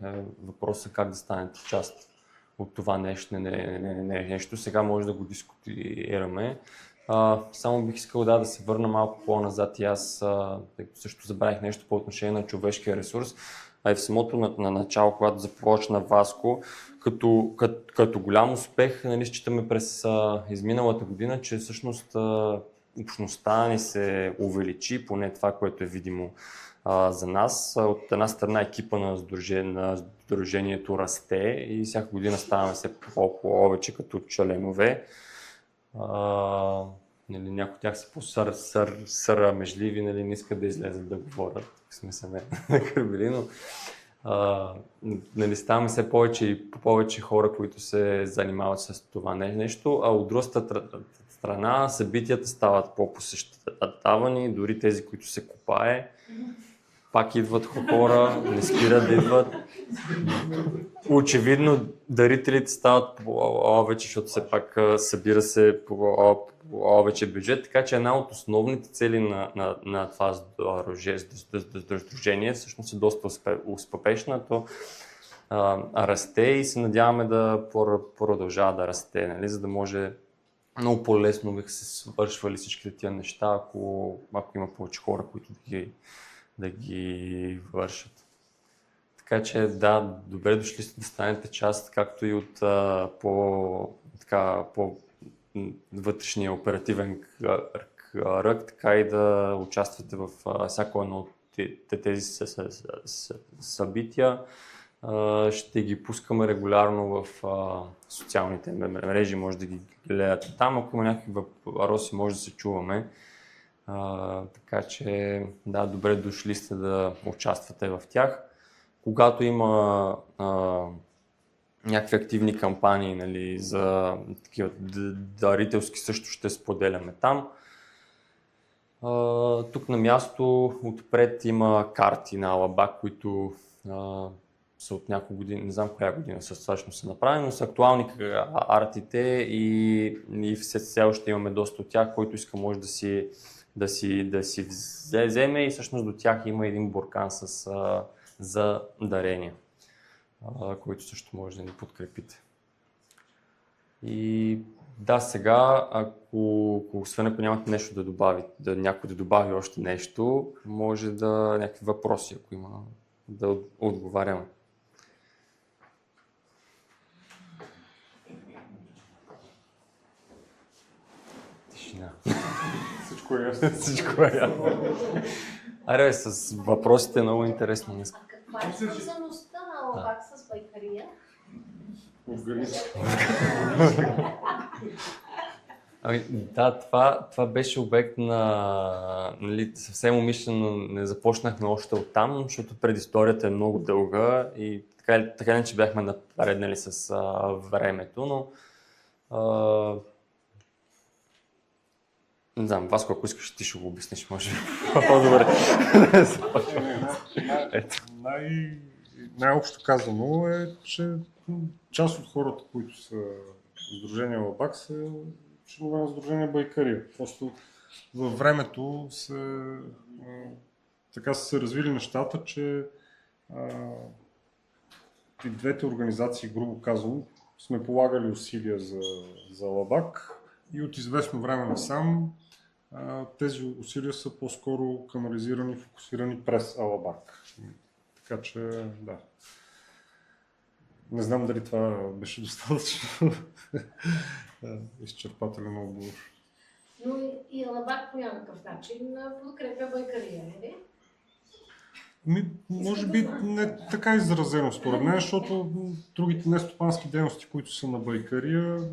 въпроса как да станете част от това нещо, нещо, сега може да го дискутираме. Само бих искал да се върна малко по-назад и аз, тъй като също забравих нещо по отношение на човешкия ресурс. И в самото на начало, когато започна Васко, като голям успех, считаме през изминалата година, че всъщност общността ни се увеличи, поне това, което е видимо за нас. От една страна екипа на сдружението расте и всяка година ставаме все повече като членове. Нали, някои от тях са по-срамежливи, нали, не искат да излезат да говорят. Тук сме се накърбили, но нали, ставаме все повече и повече хора, които се занимават с това нещо, а от другата страна събитията стават по-посещавани, дори тези, които се копае. Пак идват хора, не спират да идват. Очевидно дарителите стават повече, защото все пак събира се повече бюджет, така че една от основните цели на това сдружение всъщност е доста успешна, то расте и се надяваме да продължава да расте, нали, за да може много по-лесно биха се свършвали всичките тия неща, ако има повече хора, които да ги вършат. Така че да, добре дошли сте да станете част, както и от по вътрешния оперативен кръг, така и да участвате в всяко едно от тези събития. Ще ги пускаме регулярно в социалните мрежи, може да ги гледате там, ако има някакви въпроси, може да се чуваме. Така че да, добре дошли сте да участвате в тях. Когато има някакви активни кампании, нали, за такива дарителски, също ще споделяме там. Тук на място отпред има карти на Алабак, които са от няколко години, не знам коя година всъщност са направени, но са актуални артите и все още имаме доста от тях, който иска може да си вземе и всъщност до тях има един буркан за дарения, който също може да ни подкрепите. И да, сега, освен ако нямате нещо да добави, някой да добави още нещо, може да някакви въпроси, ако има, да отговаряме. Тишина. Всичко е ясно. Всичко е ясно. Аре, с въпросите е много интересно днес. А каква е свързаността на Алабак с байкария? Да, това беше обект на... Нали, съвсем умишлено не започнахме още оттам, защото предисторията е много дълга и така не че бяхме напреднали с времето, но не знам, Васко, ако искаш, ти ще го обясниш, може би. По-добре. Най-общо казано е, че част от хората, които са в Сдружение Алабак, са членове на Сдружение Байкария. Просто във времето така са се развили нещата, че и двете организации, грубо казвам, сме полагали усилия за Алабак и от известно време насам тези усилия са по-скоро канализирани, фокусирани през Алабак. Така че, да. Не знам дали това беше достатъчно изчерпателен отговор. Но и Алабак по някакъв начин подкрепя байкария, нали? Може би не така изразено според мен, защото другите нестопански дейности, които са на байкария,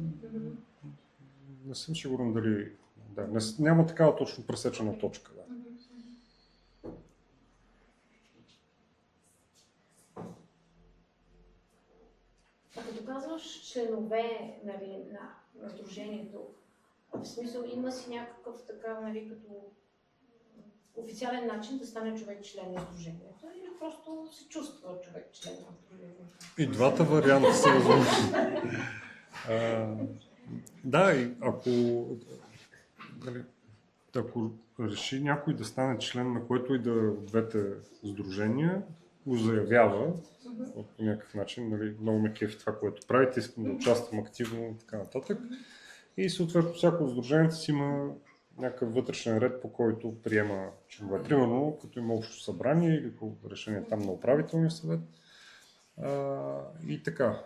не съм сигурен дали... Да, няма такава точно пресечена точка. Да. А като казваш членове, нали, на сдружението, в смисъл има си някакъв така, нали, като официален начин да стане човек член на сдружението или просто се чувства човек член на сдружението? И двата варианта са възможни. Да, и ако реши някой да стане член на което и да от двете сдружения, го заявява по някакъв начин, нали, много ме кефи това, което правите, искам да участвам активно и така нататък. И съответно всяко сдружение си има някакъв вътрешен ред, по който приема членове. Примерно, като има общо събрание или по решение там на управителния съвет. И така.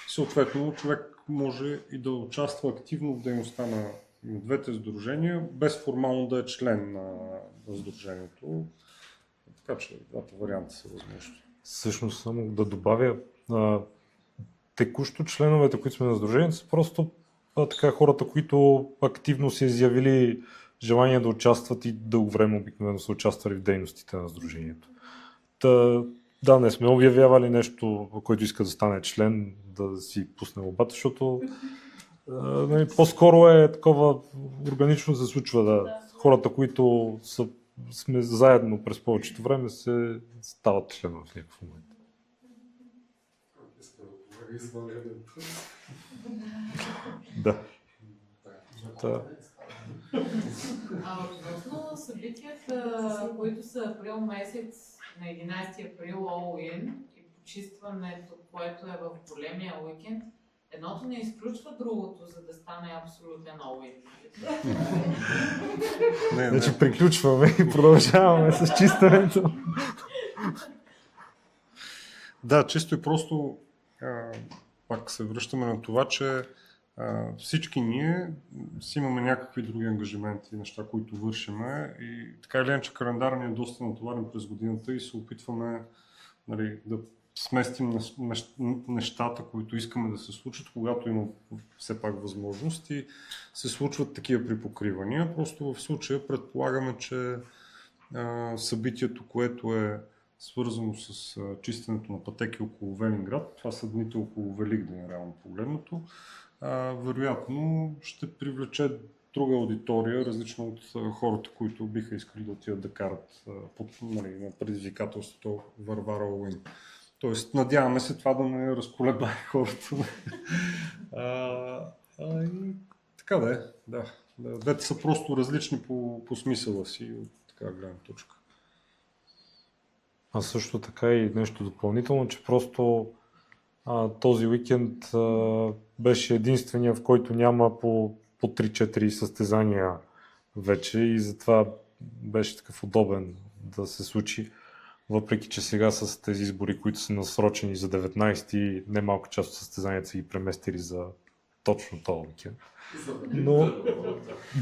Съответно, човек може и да участва активно в дейността на двете сдружения, без формално да е член на сдружението. Така че двата варианта са възможни. Всъщност, само да добавя, текущо членовете, които сме на сдружението, са просто така хората, които активно са изявили желание да участват и дълго време обикновено са участвали в дейностите на сдружението. Да, не сме обявявали нещо, който иска да стане член, да си пусне лобата, защото по-скоро е такова органично се случва. Да. Хората, които сме заедно през повечето време, се стават членове в някакъв момент. Да. Относно събитията, които са април месец, на 11 април All-In и почистването, което е в големия уикенд, едното не изключва другото, за да стане абсолютен All-In. Значи приключваме и продължаваме с чистенето. Да, чисто и просто пак се връщаме на това, че всички ние си имаме някакви други ангажименти, неща, които вършиме и така или иначе календар ни е доста натоварен през годината и се опитваме, нали, да сместим нещата, които искаме да се случат, когато има все пак възможност и се случват такива припокривания. Просто в случая предполагаме, че събитието, което е свързано с чистенето на пътеки около Велинград, това са дните около Великден, реално погледнато, вероятно ще привлече друга аудитория, различна от хората, които биха искали да отидат да карат на предизвикателството Варвара Уин. Тоест, надяваме се това да не разколебае хората. Така да е, да. Двете са просто различни по смисъла си от така гледна точка. А също така и нещо допълнително, че просто този уикенд беше единствения, в който няма по 3-4 състезания вече и затова беше такъв удобен да се случи. Въпреки че сега с тези избори, които са насрочени за 19-ти, немалка част от състезанията са ги преместили за точно този уикенд. Но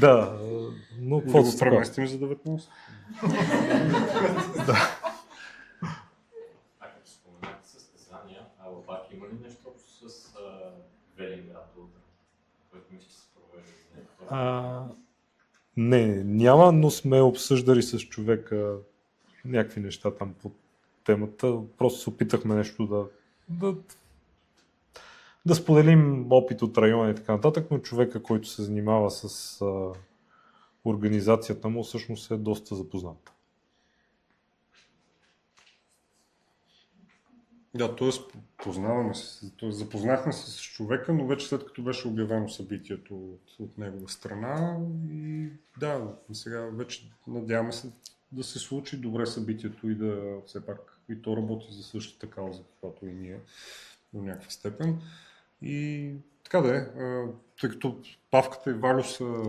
да, но какво да го преместим за 19? Да. Като споменахте състезания, пак има ли нещо общо с Велинград, което мисля, че се провежда? Не, няма, но сме обсъждали с човека някакви неща там по темата. Просто се опитахме нещо да споделим опит от района и така нататък, но човека, който се занимава с организацията му, всъщност е доста запознат. Да, т.е. запознахме се с човека, но вече след като беше обявено събитието от негова страна и да, сега вече надяваме се да се случи добре събитието и да все пак и то работи за същата кауза, каквато и ние до някаква степен. И така да е, тъй като Павката и Валю са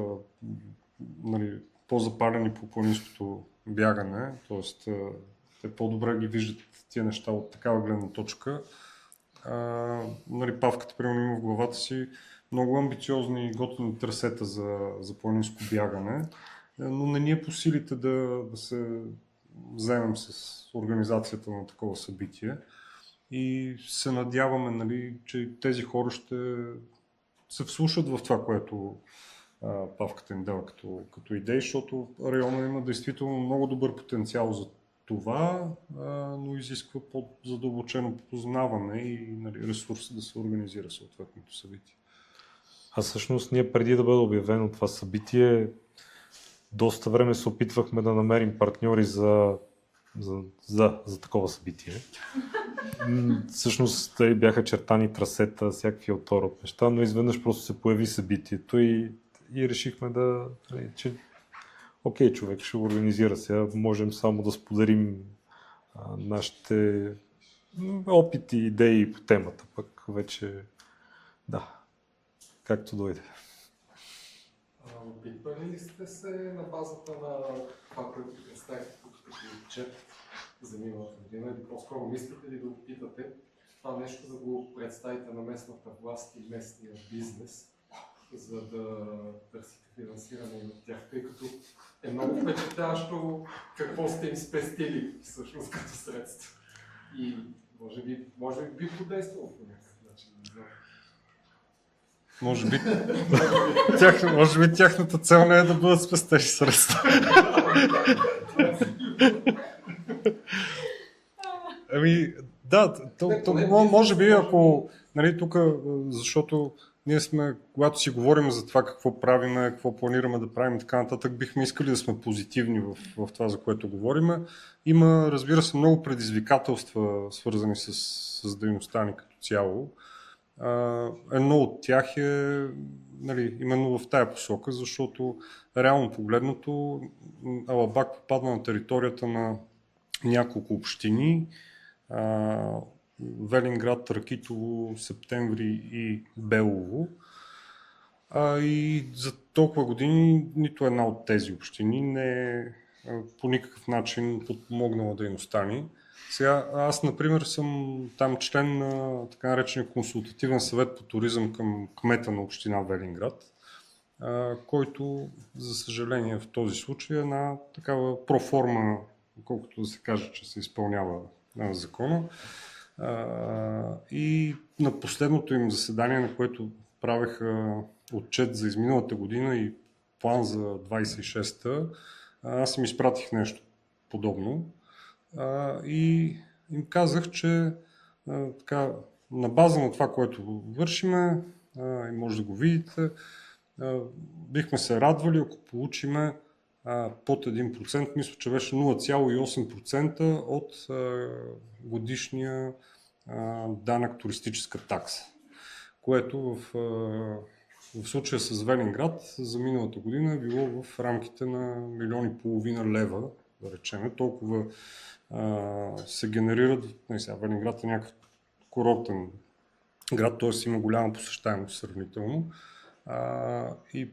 по-запалени по планинското бягане, т.е. те по-добре ги виждат тия неща от такава гледна точка. Павката, примерно, има в главата си много амбициозни и готини трасета за планинско бягане, но не ни е по силите да се вземем с организацията на такова събитие. И се надяваме, че тези хора ще се вслушат в това, което Павката им дава като идеи, защото района има действително много добър потенциал за това, но изисква по-задълбочено познаване и ресурс да се организира съответното събитие. А всъщност ние преди да бъде обявено това събитие, доста време се опитвахме да намерим партньори за такова събитие. Всъщност бяха чертани трасета, всякакви от род неща, но изведнъж просто се появи събитието и решихме че окей, човек ще го организира сега, можем само да споделим нашите опити, идеи по темата, пък вече да, както дойде. Опитвали сте се на базата на това, което представихте тук като отчет за миналата година, или по-скоро мислите ли да опитате това нещо да го представите на местната власт и местния бизнес, за да търсите финансиране от тях, тъй като е много впечатляващо какво сте им спестили всъщност като средства. И може би подействало по някакъв начин. Може би тяхната цел не е да бъдат спестени средства. Ами, да, може би, ако, нали, тук, защото ние сме, когато си говорим за това какво правиме, какво планираме да правим и така нататък, бихме искали да сме позитивни в това, за което говориме. Има, разбира се, много предизвикателства, свързани с дейността ни като цяло. Едно от тях е, нали, именно в тая посока, защото реално погледнато Алабак попадна на територията на няколко общини, Велинград, Ракитово, Септември и Белово. И за толкова години нито една от тези общини не е по никакъв начин подпомогнала дейността ни. Сега аз, например, съм там член на така наречения консултативен съвет по туризъм към кмета на община Велинград, който, за съжаление, в този случай е една такава проформа, колкото да се каже, че се изпълнява закона. И на последното им заседание, на което правеха отчет за изминалата година и план за 26-та, аз им изпратих нещо подобно. И им казах, че така, на база на това, което вършиме, и може да го видите, бихме се радвали, ако получиме под 1%, мисля, че беше 0,8% от годишния данък туристическа такса, което в случая с Велинград за миналата година е било в рамките на 1,5 милиона лева, да речем. Толкова се генерират. Сега Велинград е някакъв курортен град, т.е. има голяма посещаемост сравнително. И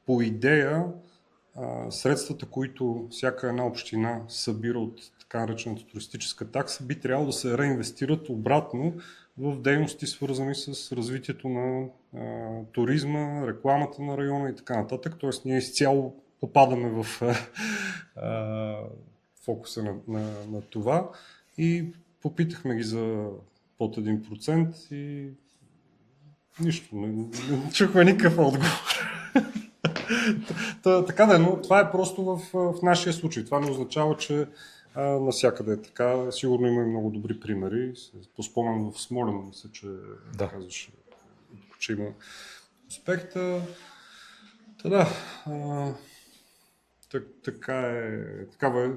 по идея средствата, които всяка една община събира от така наречената туристическа такса, би трябвало да се реинвестират обратно в дейности, свързани с развитието на туризма, рекламата на района и така нататък. Тоест ние изцяло попадаме в фокуса на това и попитахме ги за под 1% и нищо, не чухме никакъв отговор. Така да, но това е просто в нашия случай. Това не означава, че навсякъде е така. Сигурно има и много добри примери. По-спомен в Смолян, мисля, че казваш, че има успех. Такава е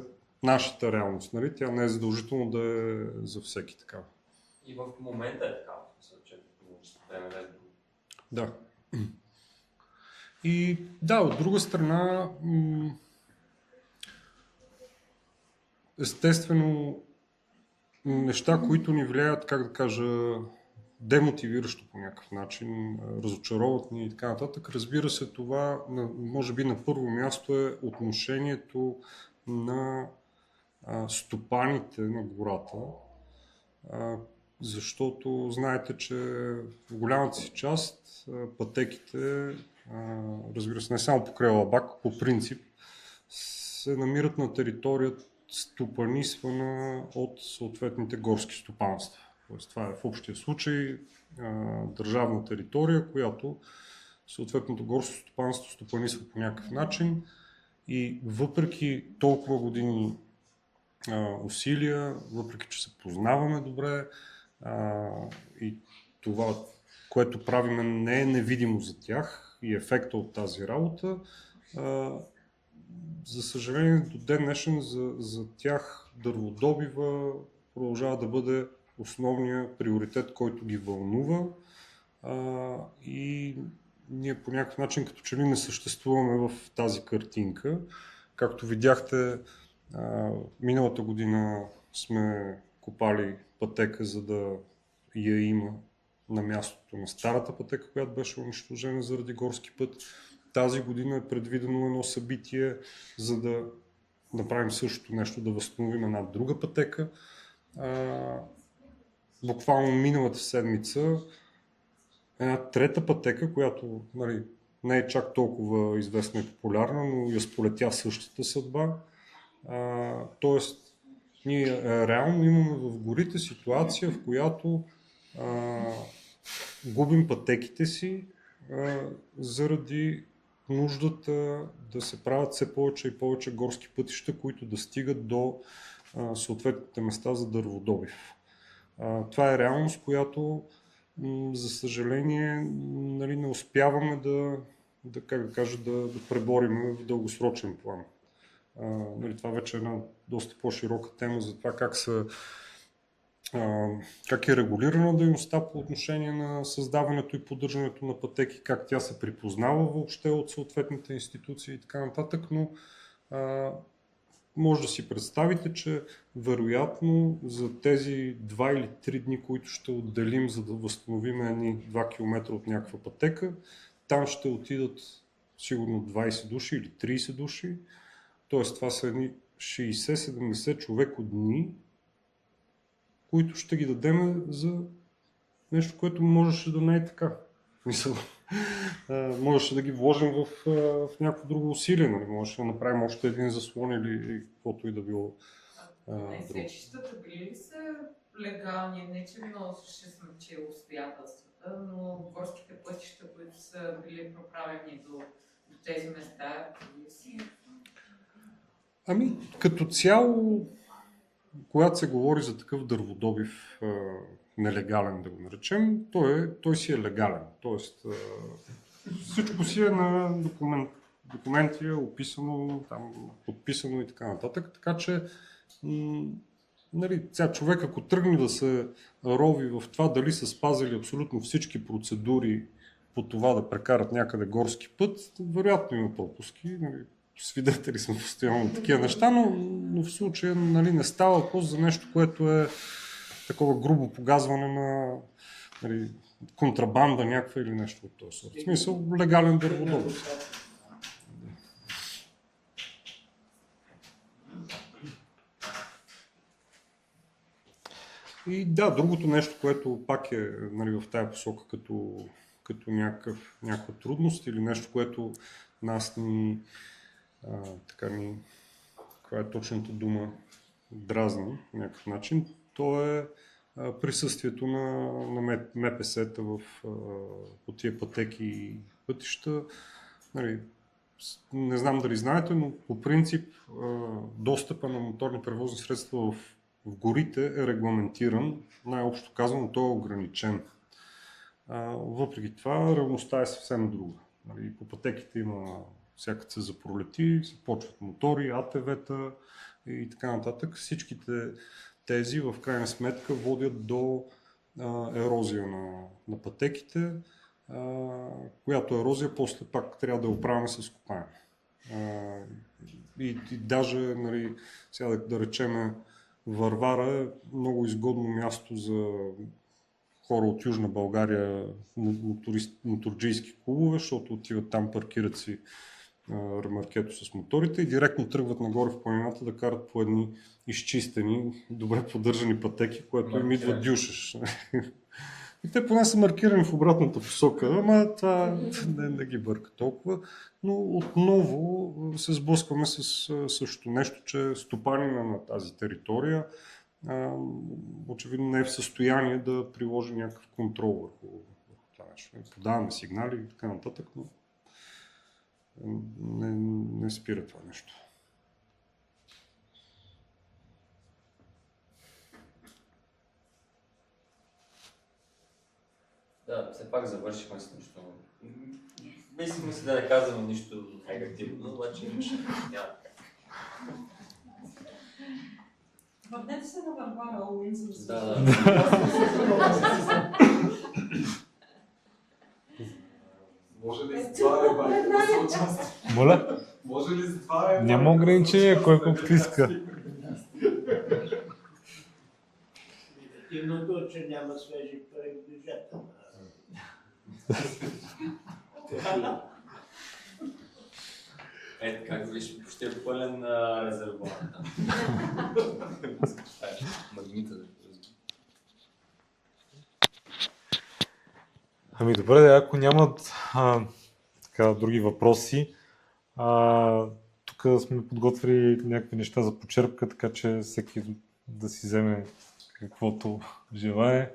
нашата реалност. Нали? Тя не е задължително да е за всеки такава. И в момента е така, че време да е друго. Да. И да, от друга страна, естествено, неща, които ни влияят, как да кажа, демотивиращо по някакъв начин, разочароват ни и така нататък. Разбира се, това, може би на първо място е отношението на стопаните на гората, защото знаете, че в голямата си част пътеките, разбира се, не само покрай Алабак, по принцип, се намират на територия стопанисвана от съответните горски стопанства. Тоест, това е в общия случай държавна територия, която съответното горско стопанство стопанисва по някакъв начин и въпреки толкова години усилия, въпреки че се познаваме добре и това, което правиме, не е невидимо за тях и ефекта от тази работа, за съжаление до ден днешен за тях дърводобива продължава да бъде основният приоритет, който ги вълнува и ние по някакъв начин като че ли не съществуваме в тази картинка. Както видяхте, миналата година сме копали пътека, за да я има на мястото на старата пътека, която беше унищожена заради горски път. Тази година е предвидено едно събитие, за да направим същото нещо, да възстановим една друга пътека. Буквално миналата седмица една трета пътека, която не е чак толкова известна и популярна, но я сполетя същата съдба. Тоест, ние реално имаме в горите ситуация, в която губим пътеките си заради нуждата да се правят все повече и повече горски пътища, които да стигат до съответните места за дърводобив. Това е реалност, която за съжаление нали, не успяваме да преборим в дългосрочен план. Нали, това вече е една доста по-широка тема за това как е регулирана дейността по отношение на създаването и поддържането на пътеки, как тя се припознава въобще от съответните институции и така нататък, но може да си представите, че вероятно за тези 2 или 3 дни, които ще отделим, за да възстановим едни 2 км от някаква пътека, там ще отидат сигурно 20 души или 30 души, т.е. това са едни 60-70 човеко дни, които ще ги дадем за нещо, което можеше да не е така. Можеше да ги вложим в някакво друго усилие, нали? Можеше да направим още един заслон или каквото и да било. Сечищата били ли са легални? Не, че много ще сме чели обстоятелствата, но горските пътища, които са били проправени до тези места, били си? Ами, като цяло, когато се говори за такъв дърводобив, нелегален да го наречем, той си е легален. Тоест, всичко си е на документи, описано, там, подписано и така нататък. Така че, нали, човек, ако тръгне да се рови в това дали са спазили абсолютно всички процедури по това да прекарат някъде горски път, вероятно има пропуски. Нали, свидетели сме постоянно на такива неща, но в случая нали, не става въпрос за нещо, което е такова грубо погазване на нали, контрабанда някаква или нещо от този сорт. В смисъл легален дърводобив. И да, другото нещо, което пак е нали, в тая посока като някаква трудност или нещо, което нас каква е точната дума, дразни по някакъв начин, то е присъствието на МПС-та по тия пътеки и пътища. Нали, не знам дали знаете, но по принцип достъпа на моторни превозни средства в горите е регламентиран, най-общо казано, той е ограничен. Въпреки това, реалността е съвсем друга. Нали, по пътеките има всякът се запролети, се почват мотори, АТВ-та и така нататък. Всичките тези в крайна сметка водят до ерозия на пътеките, която ерозия после пак трябва да оправяме с копаене. И даже, нали, сега да речеме, Варвара е много изгодно място за хора от Южна България, моторджийски клубове, защото отиват там, паркират си ремаркето с моторите и директно тръгват нагоре в планината да карат по едни изчистени, добре поддържани пътеки, което им идва дюшеш. И те поне са маркирани в обратната посока, ама това не ги бърка толкова. Но отново се сблъскваме с същото нещо, че стопанина на тази територия очевидно не е в състояние да приложи някакъв контрол върху това нещо. Подаваме сигнали и така нататък, но не спира това нещо. Да, все пак завършихме с нещо. Мислихме си да не казваме нищо негативно, обаче имаше. Върнете се на Варвара Оуин, за да се... Да. Може ли с това ребята да се участва? Моля? Може ли с това Няма ограничение, кой колкото иска. Дивното, че няма свежи пари в бюджета. Ето как виж, ще е пълен резервуар. Магнита да Ами добре, ако нямат други въпроси, тук сме подготвили някакви неща за почерпка, така че всеки да си вземе каквото желае.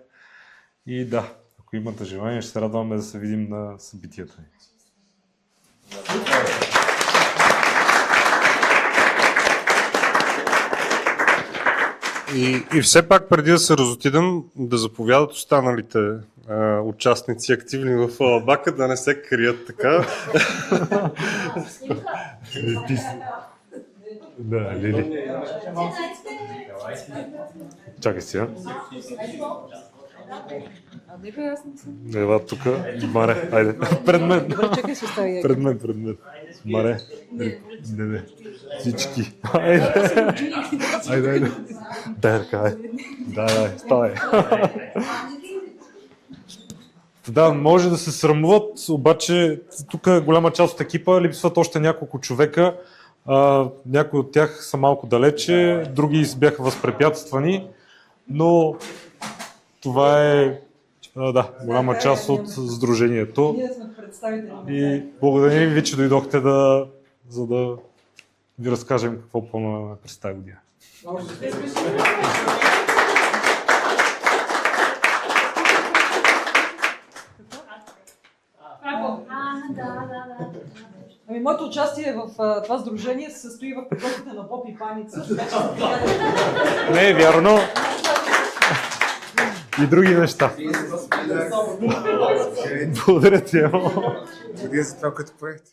И да, Ако имате желание, ще се радваме да се видим на събитията ни. И все пак, преди да се разотидам, да заповядат останалите участници, активни в Алабака, да не се крият така. Да, Лили. Чакай сега. Ева тук. Маре, айде. Пред мен. Пред мен. Маре. Не. Всички. Айде. Дерка, айде. Дай, ставай. Да, може да се срамуват, обаче тук голяма част от екипа липсват още няколко човека. Някои от тях са малко далече, други бяха възпрепятствани, но това е голяма част от сдружението. Ние сме представители. И благодаря ви, че дойдохте за да ви разкажем какво плануваме през тази година. Ами, моето участие в това сдружение се състои в подготвите на Боб и Паница. Не е вярно. И други неща. Благодаря ти, Емо. Благодаря за това, което проекте.